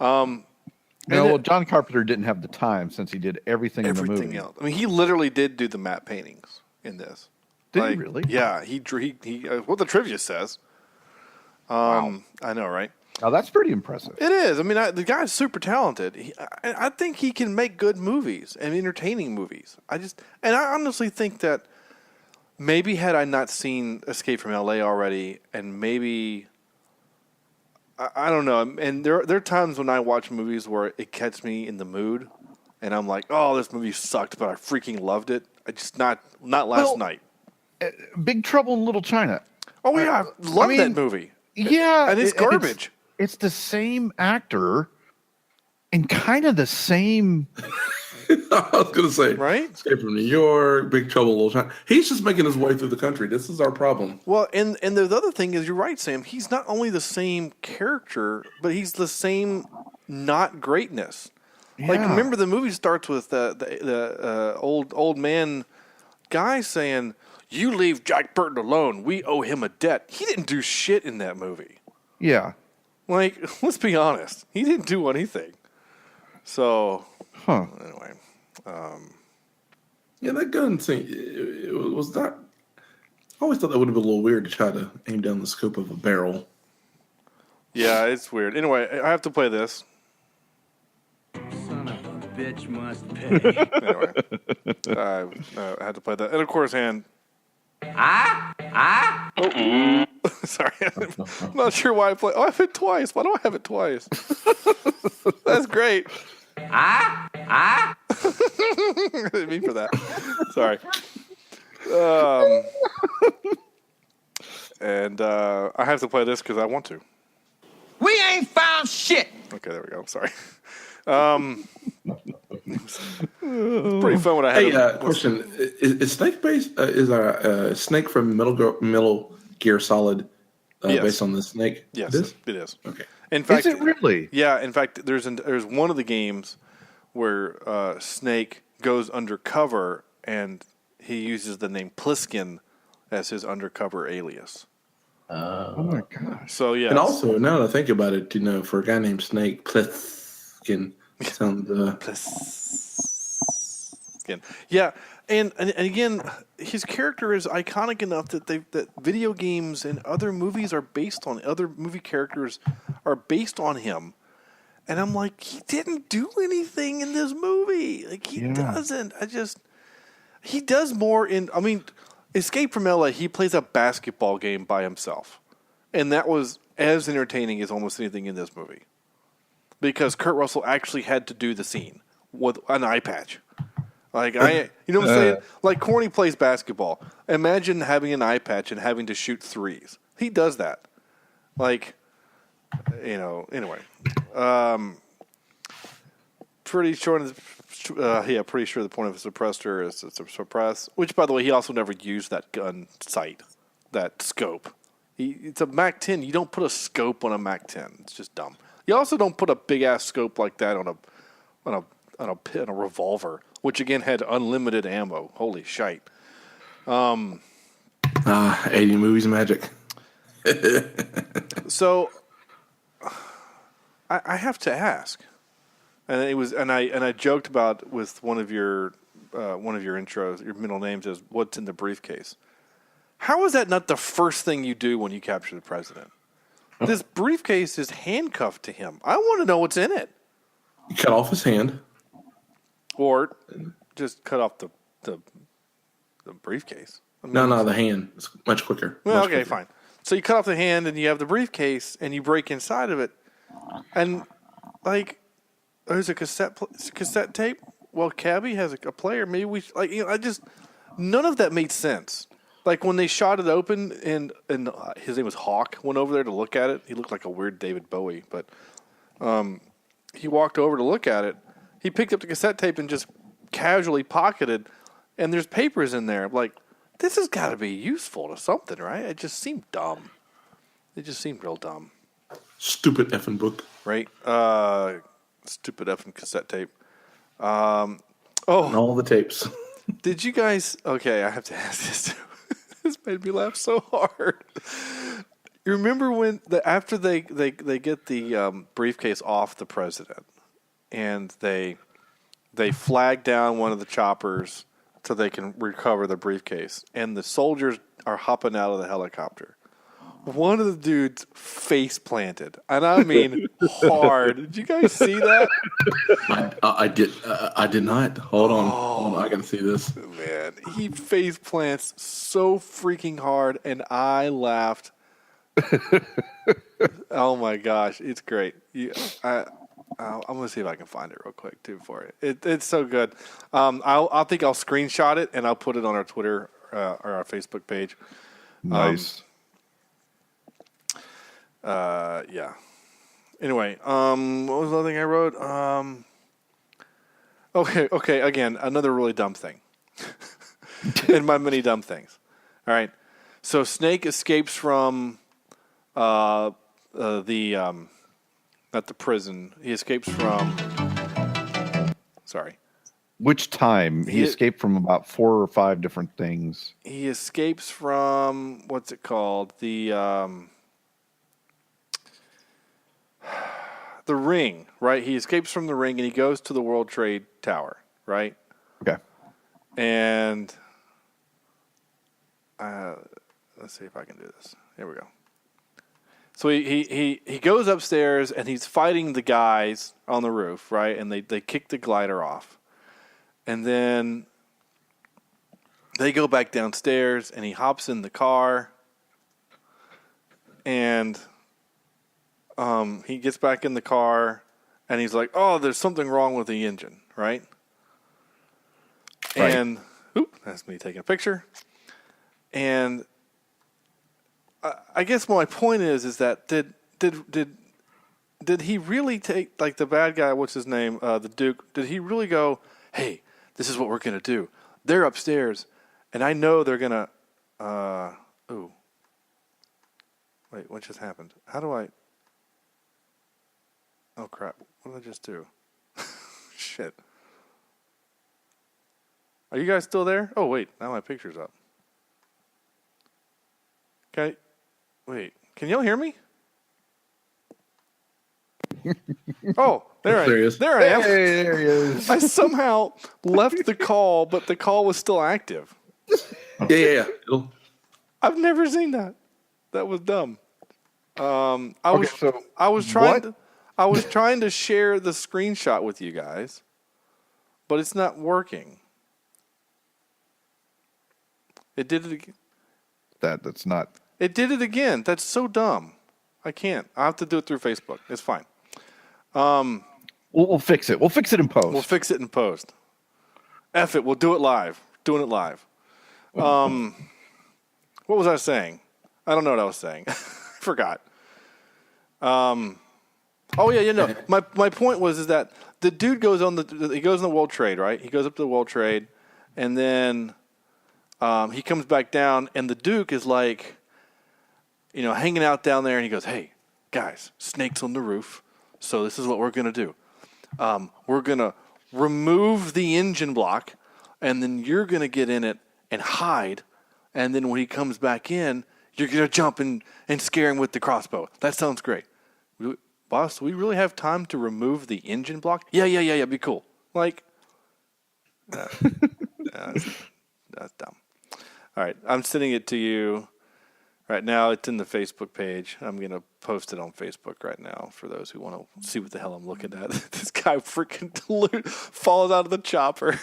Well, John Carpenter didn't have the time since he did everything in the movie. Everything else. I mean, he literally did do the matte paintings in this. Did he really? Yeah, he what the trivia says. Wow. I know, right? Now, that's pretty impressive. It is. I mean, the guy's super talented. I think he can make good movies and entertaining movies. I honestly think that maybe had I not seen Escape from L.A. already, and maybe I don't know. And there are times when I watch movies where it gets me in the mood, and I'm like, oh, this movie sucked, but I freaking loved it. I just not last night. Big Trouble in Little China. Oh yeah, I love that movie. Yeah, and it's garbage. It's the same actor and kind of the same. I was going to say, right? Escape from New York, Big Trouble in Little China. He's just making his way through the country. This is our problem. Well, and the other thing is, you're right, Sam. He's not only the same character, but he's the same not greatness. Yeah. Like, remember the movie starts with the old man guy saying, "You leave Jack Burton alone. We owe him a debt." He didn't do shit in that movie. Yeah. Like, let's be honest. He didn't do anything. So, anyway. Yeah, that gun thing, it was not... I always thought that would have been a little weird to try to aim down the scope of a barrel. Yeah, it's weird. Anyway, I have to play this. Son of a bitch must pay. Anyway, I had to play that. And of course, sorry, I'm not sure why I play. Oh, I have it twice. Why do I have it twice? That's great. I didn't mean for that. Sorry. And I have to play this because I want to. We ain't found shit. Okay, there we go. I'm sorry. It's pretty fun when I had. Hey, question: Is Snake based? Is a Snake from Metal Gear Solid yes. based on the Snake? Yes, it is. Okay. In fact, is it really? Yeah. In fact, there's one of the games where Snake goes undercover and he uses the name Pliskin as his undercover alias. Oh my gosh! So yeah. And also, now that I think about it, for a guy named Snake, Pliskin sounds. Pliskin. Yeah, and again, his character is iconic enough that video games and other movies are based on other movie characters are based on him. And I'm like, he didn't do anything in this movie. Like, he doesn't. He does more in, Escape from LA, he plays a basketball game by himself. And that was as entertaining as almost anything in this movie. Because Kurt Russell actually had to do the scene with an eye patch. Like, you know what I'm saying? Like, Corny plays basketball. Imagine having an eye patch and having to shoot threes. He does that. Like, anyway. Pretty sure the point of a suppressor is to suppress. Which, by the way, he also never used that gun sight, that scope. It's a MAC-10. You don't put a scope on a MAC-10. It's just dumb. You also don't put a big ass scope like that on a revolver, which again had unlimited ammo. Holy shite. 80 movies magic. So I have to ask, and it was, and I joked about with one of your intros. Your middle names is what's in the briefcase. How is that not the first thing you do when you capture the president? This briefcase is handcuffed to him. I want to know what's in it. You cut off his hand, or just cut off the briefcase. I mean, no, the hand. It's much quicker. Well, much okay, quicker. fine. So you cut off the hand and you have the briefcase and you break inside of it, and like there's a cassette tape. Well, Cabby has a player. Maybe we none of that made sense. Like when they shot it open and his name was Hawk went over there to look at it. He looked like a weird David Bowie, but he walked over to look at it. He picked up the cassette tape and just casually pocketed, and there's papers in there. Like, this has got to be useful to something, right? It just seemed dumb. It just seemed real dumb. Stupid effing book. Right? Stupid effing cassette tape. And all the tapes. Did you guys... Okay, I have to ask this too. This made me laugh so hard. You remember when after they get the briefcase off the president, and they flag down one of the choppers so they can recover the briefcase, and the soldiers are hopping out of the helicopter. One of the dudes face planted, and I mean hard. Did you guys see that? I did not. Hold on. I gotta see this. Man, he face plants so freaking hard, and I laughed. Oh my gosh, it's great. I'm gonna see if I can find it real quick too for it. It's so good. I think I'll screenshot it and I'll put it on our Twitter or our Facebook page. Nice. Yeah. Anyway, what was the other thing I wrote? Okay. Again, another really dumb thing. In my many dumb things. All right. So Snake escapes from not the prison. He escapes from. Sorry. Which time? He escaped from about 4 or 5 different things. He escapes from what's it called? The ring, right? He escapes from the ring and he goes to the World Trade Tower, right? Okay. And let's see if I can do this. Here we go. So he goes upstairs and he's fighting the guys on the roof, right? And they kick the glider off. And then they go back downstairs and he hops in the car. And he gets back in the car and he's like, oh, there's something wrong with the engine, right? And that's me taking a picture. And I guess my point is that did he really take, like, the bad guy, what's his name, the Duke, did he really go, hey, this is what we're going to do. They're upstairs, and I know they're going to, wait, what just happened? How do I, oh, crap, what did I just do? Shit. Are you guys still there? Oh, wait, now my picture's up. Okay. Wait, can y'all hear me? Oh, there I am. Hey, there he is. I somehow left the call, but the call was still active. Yeah. I've never seen that. That was dumb. I was trying to share the screenshot with you guys, but it's not working. It did it again. That's not. It did it again. That's so dumb. I can't. I have to do it through Facebook. It's fine. We'll fix it. We'll fix it in post. We'll fix it in post. F it. We'll do it live. Doing it live. What was I saying? I don't know what I was saying. Forgot. Oh yeah. No. My point was that the dude goes on the World Trade, right? He goes up to the World Trade, and then he comes back down, and the Duke is like, hanging out down there, and he goes, hey, guys, Snake's on the roof, so this is what we're going to do. We're going to remove the engine block, and then you're going to get in it and hide, and then when he comes back in, you're going to jump and scare him with the crossbow. That sounds great. boss, do we really have time to remove the engine block? Yeah, be cool. Like, that's dumb. All right, I'm sending it to you right now. It's in the Facebook page. I'm going to post it on Facebook right now for those who want to see what the hell I'm looking at. This guy freaking falls out of the chopper.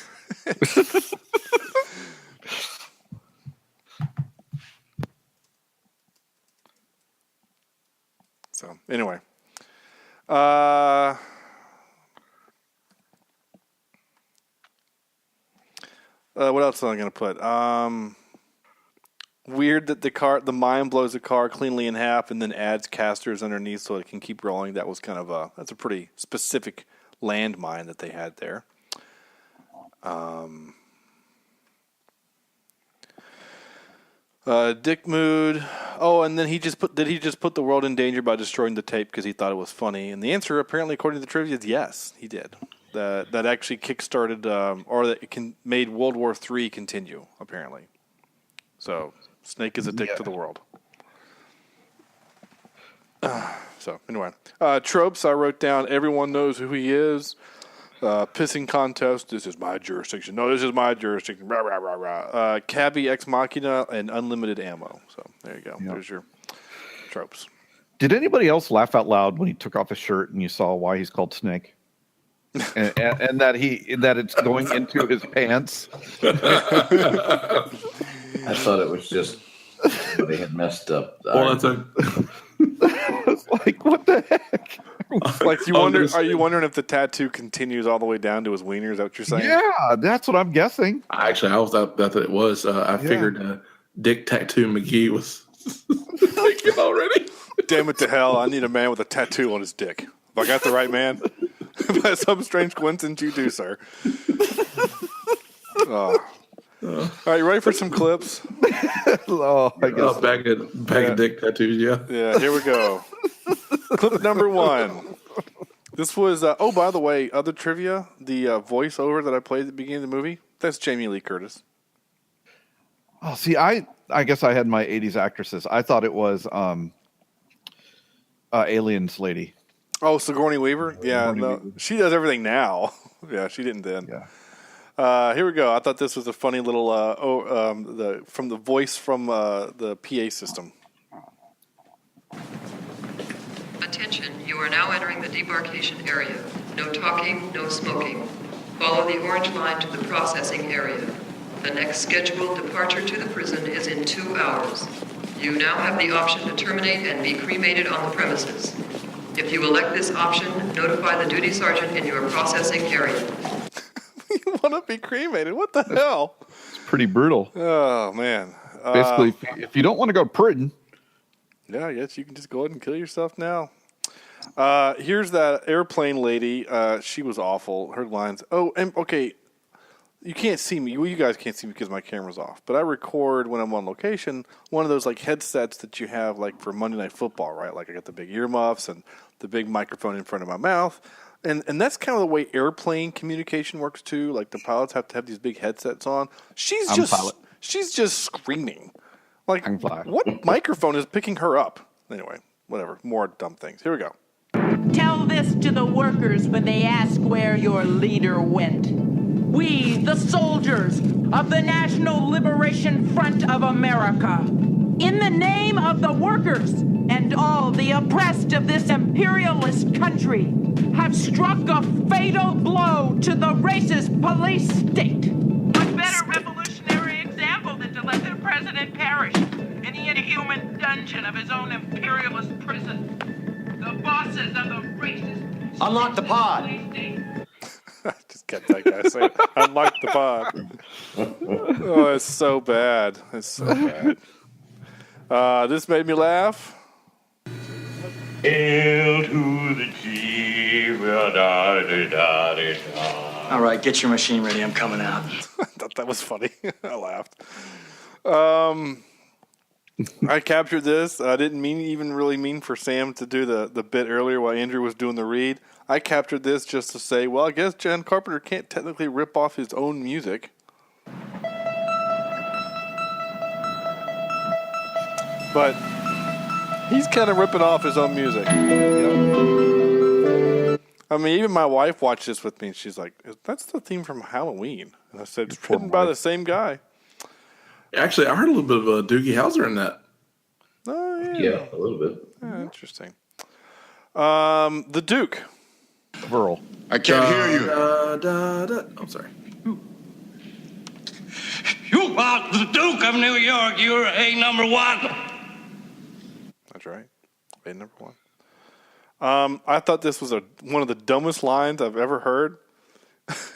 So, anyway. What else am I going to put? Weird that the mine blows the car cleanly in half and then adds casters underneath so it can keep rolling. That was kind of that's a pretty specific landmine that they had there. Dick mood. Oh, and then did he just put the world in danger by destroying the tape because he thought it was funny? And the answer, apparently, according to the trivia, is yes, he did. That actually kickstarted, or that it made World War III continue, apparently. So, Snake is a dick to the world. So, anyway. Tropes, I wrote down, everyone knows who he is. Pissing contest, this is my jurisdiction. No, this is my jurisdiction. Rah, rah, rah, rah. Cabbie Ex Machina and unlimited ammo. So, there you go. Yep. There's your tropes. Did anybody else laugh out loud when he took off his shirt and you saw why he's called Snake? and that it's going into his pants. I thought it was just they had messed up. Well, that's It's like, what the heck? Like you wonder? Are you wondering if the tattoo continues all the way down to his wiener? Is that what you're saying? Yeah, that's what I'm guessing. Actually, I thought that it was. I figured Dick Tattoo McGee was thinking already. Damn it to hell! I need a man with a tattoo on his dick. Have I got the right man? By some strange coincidence, you do, sir. All right, you ready for some clips? I guess. Bag of dick tattoos, yeah. Yeah, here we go. Clip number 1. This was, by the way, other trivia, the voiceover that I played at the beginning of the movie, that's Jamie Lee Curtis. Oh, see, I guess I had my 80s actresses. I thought it was Aliens lady. Oh, Sigourney Weaver? Yeah, Weaver. She does everything now. Yeah, she didn't then. Yeah. Here we go. I thought this was a funny little from the voice from the PA system. Attention, you are now entering the debarkation area. No talking, no smoking. Follow the orange line to the processing area. The next scheduled departure to the prison is in 2 hours. You now have the option to terminate and be cremated on the premises. If you elect this option, notify the duty sergeant in your processing area. You want to be cremated? What the hell? It's pretty brutal. Oh, man. Basically, if you don't want to go to prison. Yeah, yes, you can just go ahead and kill yourself now. Here's that airplane lady. She was awful. Her lines. Oh, and okay. You can't see me. Well, you guys can't see me because my camera's off. But I record when I'm on location. One of those like headsets that you have like for Monday Night Football, right? Like I got the big earmuffs and the big microphone in front of my mouth. And that's kind of the way airplane communication works too. Like the pilots have to have these big headsets on. She's just screaming. Like what microphone is picking her up? Anyway, whatever. More dumb things. Here we go. Tell this to the workers when they ask where your leader went. We, the soldiers of the National Liberation Front of America, in the name of the workers and all the oppressed of this imperialist country, have struck a fatal blow to the racist police state. What better revolutionary example than to let the president perish in the inhuman dungeon of his own imperialist prison? The bosses of the racist... Unlock the pod! Just get that guy saying, unlock the pod. Oh, it's so bad. It's so bad. This made me laugh. L to the G, All right, get your machine ready. I'm coming out. I thought that was funny. I laughed. I captured this. I didn't even really mean for Sam to do the bit earlier while Andrew was doing the read. I captured this just to say, well, I guess John Carpenter can't technically rip off his own music. But he's kind of ripping off his own music. Yep. I mean, even my wife watched this with me, and she's like, "That's the theme from Halloween." And I said, "It's written by the same guy." Actually, I heard a little bit of Doogie Howser in that. Oh Yeah, a little bit. Yeah, interesting. The Duke. Burl. I can't hear you. I'm sorry. You are the Duke of New York. You're a number one. That's right. A number one. I thought this was one of the dumbest lines I've ever heard.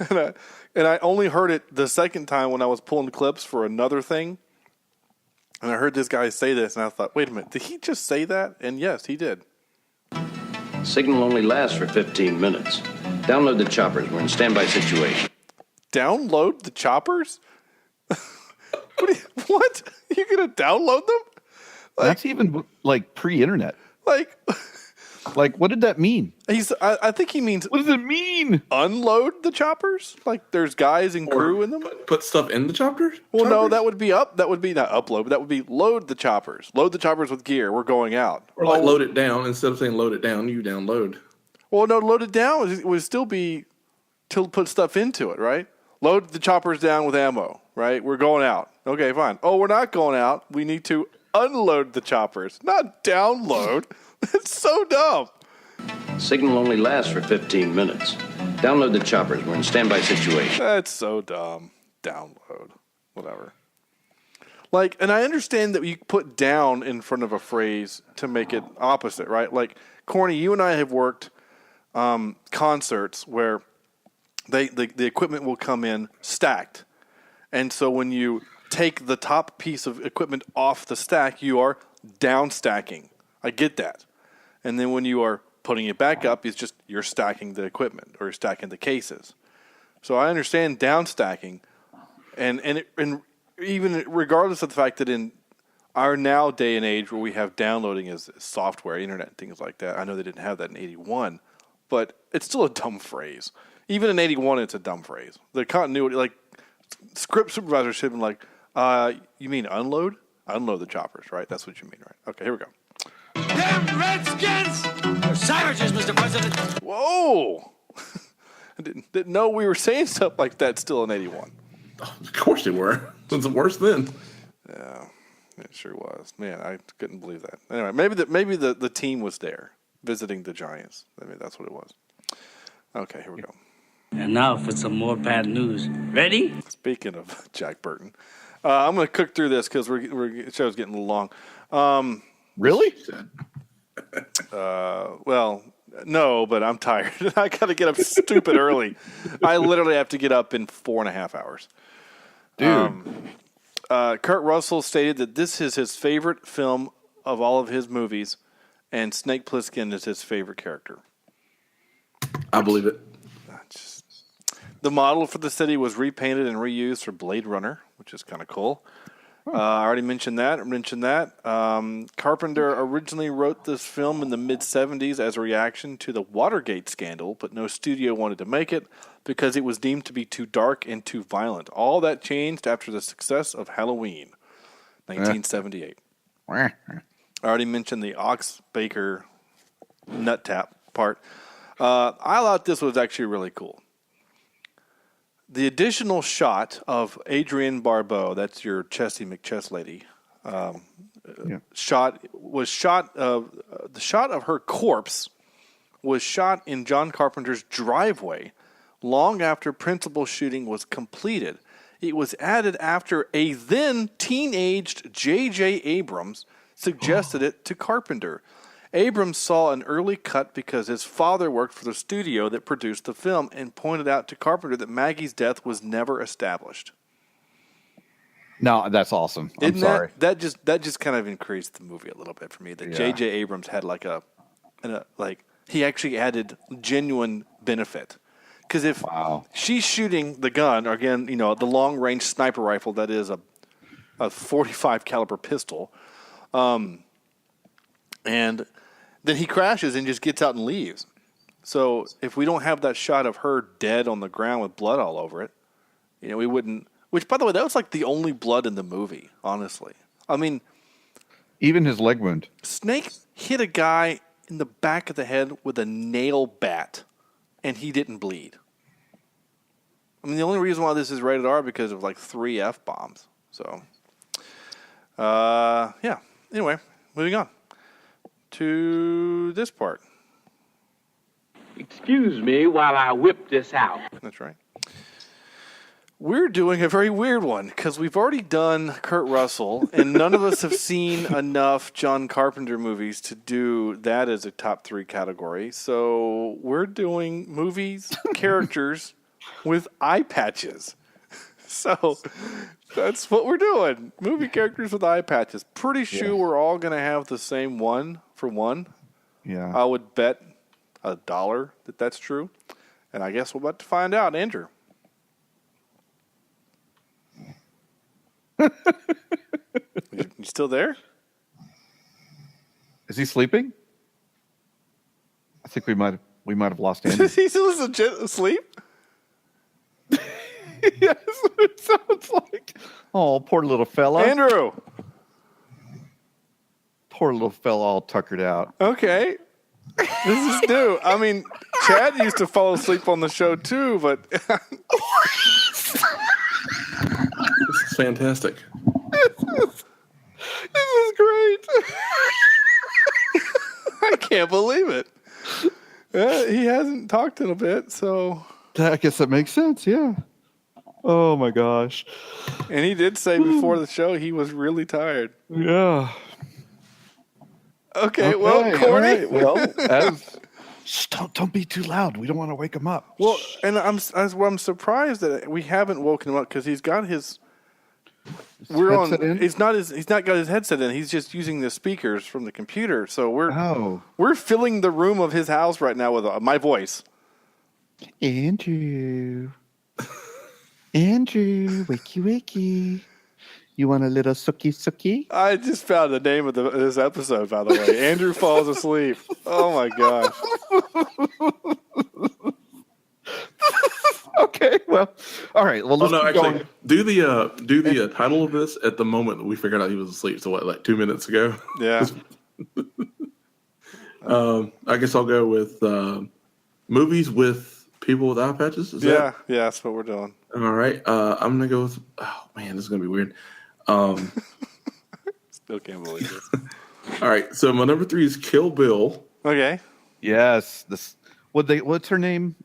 and I only heard it the second time when I was pulling clips for another thing. And I heard this guy say this, and I thought, wait a minute, did he just say that? And yes, he did. Signal only lasts for 15 minutes. Download the choppers. We're in standby situation. Download the choppers? What? You're going to download them? That's even like pre-internet. Like, what did that mean? I think he means. What does it mean? Unload the choppers? Like there's guys and crew in them? Put stuff in the choppers? Well, no, that would be That would be not upload, but that would be load the choppers. Load the choppers with gear. We're going out. Or like load it down. Instead of saying load it down, you download. Well, no, load it down would still be to put stuff into it, right? Load the choppers down with ammo, right? We're going out. Okay, fine. Oh, we're not going out. We need to unload the choppers, not download. It's so dumb. Signal only lasts for 15 minutes. Download the choppers. We're in standby situation. That's so dumb. Download. Whatever. Like, and I understand that you put down in front of a phrase to make it opposite, right? Like, Corny, you and I have worked concerts where the equipment will come in stacked. And so when you take the top piece of equipment off the stack, you are down stacking. I get that. And then when you are putting it back up, you're stacking the equipment or you're stacking the cases. So I understand down stacking, and even regardless of the fact that in our now day and age where we have downloading as software, internet, and things like that, I know they didn't have that in 81, but it's still a dumb phrase. Even in 81, it's a dumb phrase. The continuity, like script supervisors should have been like, you mean unload? Unload the choppers, right? That's what you mean, right? Okay, here we go. Them Redskins! They're savages, Mr. President. Whoa! I didn't know we were saying stuff like that still in 81. Of course they were. It was worse then. Yeah, it sure was. Man, I couldn't believe that. Anyway, maybe the team was there visiting the Giants. I mean, that's what it was. Okay, here we go. And now for some more bad news. Ready? Speaking of Jack Burton, I'm going to cook through this because the show's getting a little long. Really? Well, no, but I'm tired. I got to get up stupid early. I literally have to get up in 4.5 hours. Dude. Kurt Russell stated that this is his favorite film of all of his movies, and Snake Plissken is his favorite character. I believe it. The model for the city was repainted and reused for Blade Runner, which is kind of cool. I already mentioned that. Carpenter originally wrote this film in the mid-'70s as a reaction to the Watergate scandal, but no studio wanted to make it because it was deemed to be too dark and too violent. All that changed after the success of Halloween, 1978. I already mentioned the Ox Baker nut tap part. I thought this was actually really cool. The additional shot of Adrienne Barbeau, that's your Chessie McChess lady, the shot of her corpse was shot in John Carpenter's driveway long after principal shooting was completed. It was added after a then teenaged J.J. Abrams suggested it to Carpenter. Abrams saw an early cut because his father worked for the studio that produced the film and pointed out to Carpenter that Maggie's death was never established. No, that's awesome. I'm sorry. That just kind of increased the movie a little bit for me. That J.J. Abrams had he actually added genuine benefit. Because if she's shooting the gun, or again, the long range sniper rifle that is a 45 caliber pistol, and then he crashes and just gets out and leaves. So if we don't have that shot of her dead on the ground with blood all over it, we wouldn't. Which, by the way, that was like the only blood in the movie. Honestly, I mean, even his leg wound. Snake hit a guy in the back of the head with a nail bat. and he didn't bleed. I mean, the only reason why this is rated R because of like 3 F-bombs. So, yeah. Anyway, moving on to this part. Excuse me while I whip this out. That's right. We're doing a very weird one because we've already done Kurt Russell, and none of us have seen enough John Carpenter movies to do that as a top 3 category. So we're doing movies, characters with eye patches. So that's what we're doing. Movie characters with eye patches. Pretty sure we're all going to have the same one for one. Yeah. I would bet $1 that that's true. And I guess we're about to find out. Andrew. You still there? Is he sleeping? I think we might have lost Andrew. Is he still asleep? Yes, it sounds like. Oh, poor little fella. Andrew. Poor little fella, all tuckered out. Okay. This is new. I mean, Chad used to fall asleep on the show too, but This is fantastic. This is great. I can't believe it. He hasn't talked in a bit, so I guess that makes sense. Yeah. Oh my gosh. And he did say before the show he was really tired. Yeah. Okay, well, Corny. Right. Well, don't be too loud. We don't want to wake him up. Well, and I'm surprised that we haven't woken him up because he's got his. He's not got his headset in. He's just using the speakers from the computer. So we're filling the room of his house right now with my voice. Andrew, wakey wakey. You want a little sookie? I just found the name of this episode, by the way. Andrew falls asleep. Oh my gosh. Okay, well, all right. Well, let's keep going. Do the title of this at the moment that we figured out he was asleep. So what, like 2 minutes ago? Yeah. I guess I'll go with movies with people with eye patches. Yeah, that's what we're doing. All right. I'm gonna go with. Oh man, this is gonna be weird. Still can't believe this. All right. So my number 3 is Kill Bill. Okay. Yes. What's her name?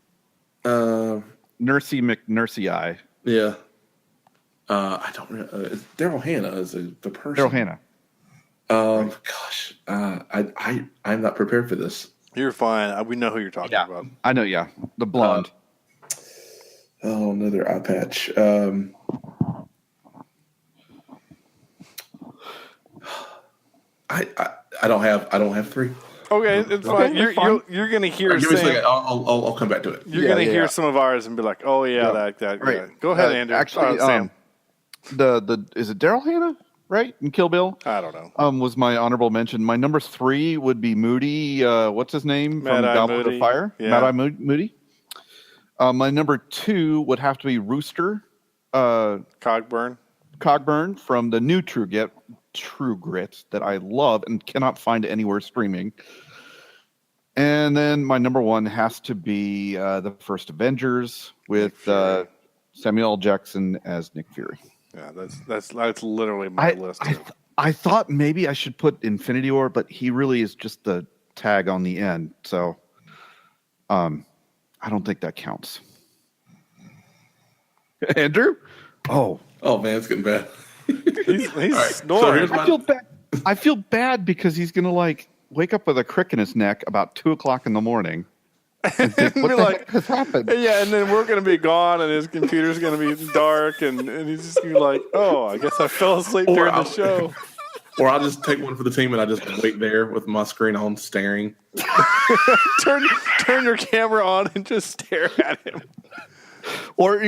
Nursey McNursey Eye. Yeah. I don't know. Daryl Hannah is the person. Daryl Hannah. Gosh. I'm not prepared for this. You're fine. We know who you're talking about. I know. Yeah. The blonde. Another eye patch. I don't have 3. Okay, it's fine. You're gonna hear. Give me a second. I'll come back to it. You're gonna hear some of ours and be like, "Oh yeah, that." Right. Go ahead, Andrew. Actually, Sam. Is it Daryl Hannah? Right in Kill Bill? I don't know. Was my honorable mention. My number 3 would be Moody. What's his name from Goblet of Fire? Yeah. Mad Eye Moody. My number 2 would have to be Rooster. Cogburn from the new True Grit that I love and cannot find anywhere streaming. And then my number 1 has to be the first Avengers with Samuel L. Jackson as Nick Fury. Yeah, that's literally my list. I thought maybe I should put Infinity War, but he really is just the tag on the end. So I don't think that counts. Andrew? Oh man, it's getting bad. He's right, snoring. so I feel bad because he's gonna wake up with a crick in his neck about 2:00 in the morning. And think, what the heck has happened? Yeah, and then we're gonna be gone, and his computer's gonna be dark, and he's just gonna be like, "Oh, I guess I fell asleep during the show." Or I'll just take one for the team, and I just wait there with my screen on, staring. Turn your camera on and just stare at him. Or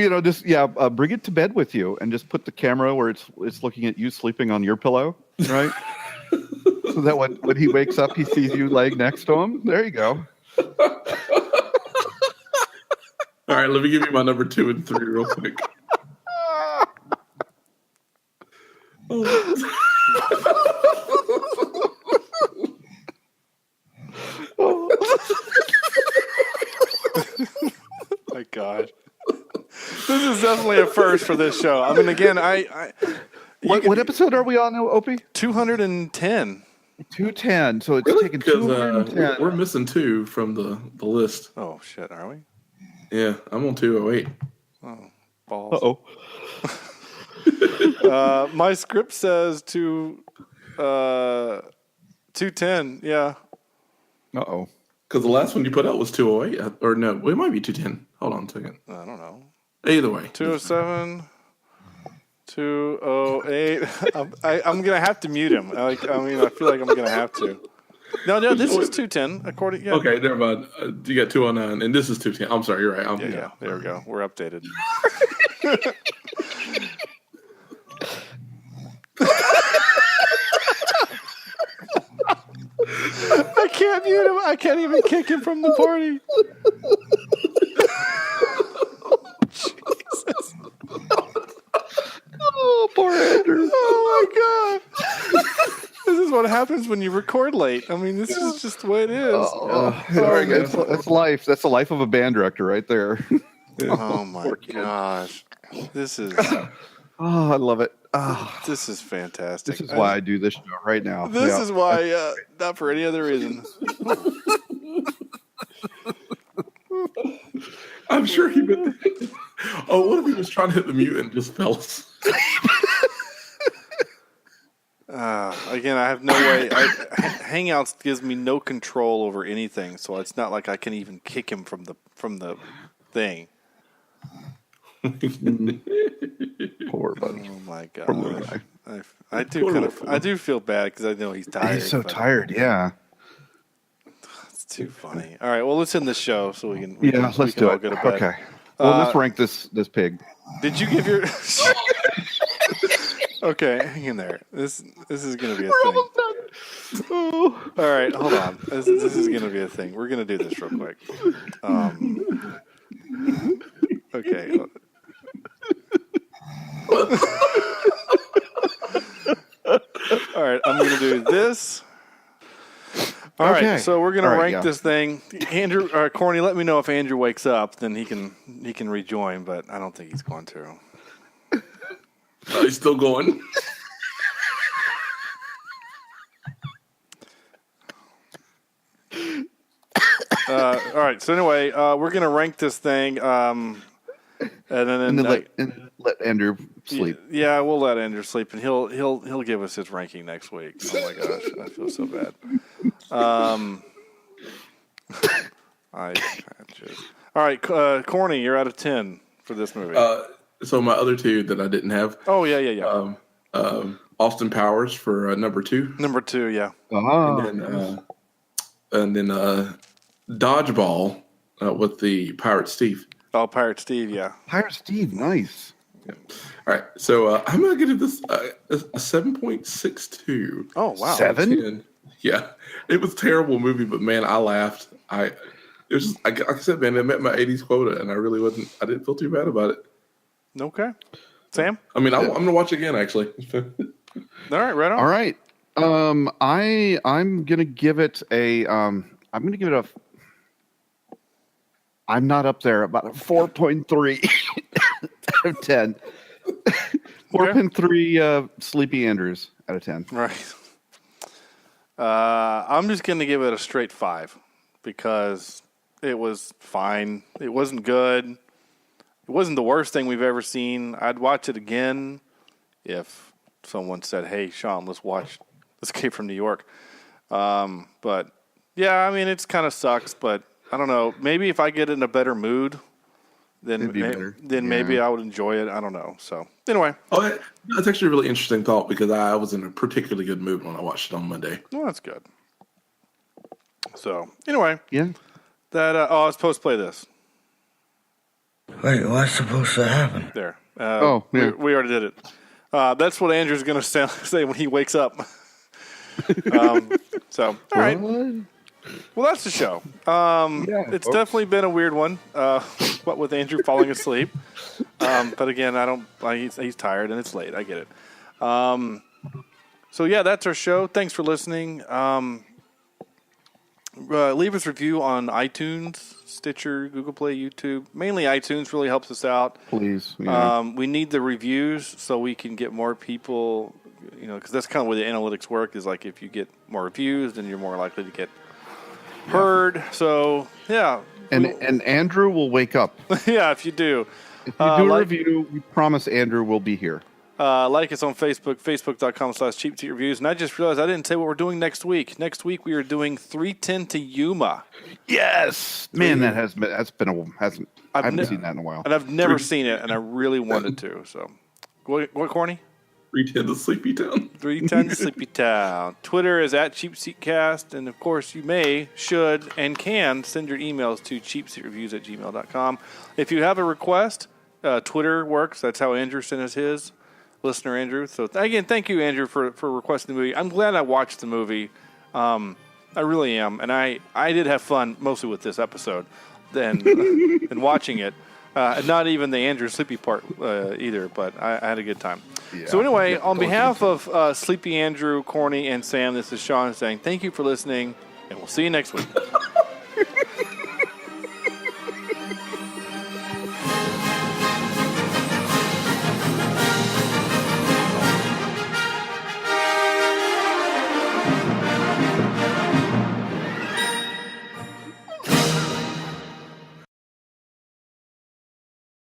bring it to bed with you and just put the camera where it's looking at you sleeping on your pillow, right? So that when he wakes up, he sees you laying next to him. There you go. All right, let me give you my number 2 and 3 real quick. gosh. This is definitely a first for this show. I mean, again, what episode are we on now, Opie? 210. 210. So it's Really? taken 210. We're missing 2 from the list. Oh, shit, are we? Yeah, I'm on 208. Oh, balls. Uh-oh. My script says 210, yeah. Uh-oh. Because the last one you put out was 208. Or no, it might be 210. Hold on a second. I don't know. Either way. 207, 208. I'm going to have to mute him. I feel like I'm going to have to. No, this is 210. According, yeah. Okay, never mind. You got 209, and this is 210. I'm sorry, you're right. Yeah, there we go. We're updated. I can't mute him. I can't even kick him from the party. Jesus. Oh, poor Andrew. Oh, my God. This is what happens when you record late. I mean, this is just the way it is. That's life. That's the life of a band director right there. Oh, my gosh. This is... Oh, I love it. Oh, this is fantastic. This is why I do this show right now. This is why, not for any other reason. I'm sure he meant that. Oh, what if he was trying to hit the mute and just fell? Again, I have no way. Hangouts gives me no control over anything, so it's not like I can even kick him from the thing. Poor buddy. Oh my God! Poor little guy. I do feel bad because I know he's tired. He's so tired. Yeah. It's too funny. All right, well, let's end this show so we can. Let's do it. Okay. Well, let's rank this pig. Did you give your? Okay, hang in there. This is going to be a thing. All right, hold on. This is going to be a thing. We're going to do this real quick. Okay. All right, I'm going to do this. All right, so we're going to rank this thing. Andrew, Corny, let me know if Andrew wakes up, then he can rejoin, but I don't think he's going to. He's still going. All right, so anyway, we're going to rank this thing. And then let Andrew sleep. Yeah, we'll let Andrew sleep, and he'll give us his ranking next week. Oh my gosh, I feel so bad. All right, Corny, you're out of 10 for this movie. So my other two that I didn't have. Oh yeah. Austin Powers for number 2. Number 2, yeah. And then Dodgeball with the Pirate Steve. Oh, Pirate Steve, yeah. Pirate Steve, nice. Yeah. All right, so I'm going to give this a 7.62. Oh, wow. 7? Yeah, it was a terrible movie, but man, I laughed. It was just, like I said, man, it met my 80s quota, and I didn't feel too bad about it. Okay. Sam? I mean, I'm going to watch it again, actually. All right, right on. All right. I'm going to give it I'm not up there, about a 4.3 out of 10. 4.3 Sleepy Andrews out of 10. Right. I'm just going to give it a straight 5 because it was fine. It wasn't good. It wasn't the worst thing we've ever seen. I'd watch it again if someone said, "Hey, Sean, let's watch Escape from New York." But yeah, I mean, it kind of sucks, but I don't know. Maybe if I get in a better mood, then maybe I would enjoy it. I don't know. So anyway. Oh, that's actually a really interesting thought because I was in a particularly good mood when I watched it on Monday. Well, that's good. So anyway. Yeah. I was supposed to play this. Wait, what's supposed to happen? There. Yeah. We already did it. That's what Andrew's going to say when he wakes up. So, all right. Well, that's the show. It's definitely been a weird one, what with Andrew falling asleep. But again, he's tired and it's late. I get it. So, yeah, that's our show. Thanks for listening. Leave us a review on iTunes, Stitcher, Google Play, YouTube. Mainly iTunes really helps us out. Please. Yeah. We need the reviews so we can get more people, because that's kind of where the analytics work is like if you get more reviews, then you're more likely to get heard. So, yeah. And Andrew will wake up. Yeah, if you do. If you do a review, we promise Andrew will be here. Like us on Facebook, facebook.com/Cheapseat Reviews. And I just realized I didn't say what we're doing next week. Next week we are doing 310 to Yuma. Yes, man, I haven't seen that in a while, and I've never seen it, and I really wanted to. So, what Corny? 310 to Sleepy Town. 310 to Sleepy Town. Twitter is @CheapSeatCast, and of course you may, should, and can send your emails to cheapseatreviews@gmail.com. If you have a request, Twitter works. That's how Andrew sent us his. Listener Andrew. So again, thank you, Andrew, for requesting the movie. I'm glad I watched the movie. I really am, and I did have fun mostly with this episode than watching it. Not even the Andrew sleepy part either, but I had a good time. Yeah. So anyway, on behalf of Sleepy Andrew, Corny, and Sam, this is Sean saying thank you for listening, and we'll see you next week.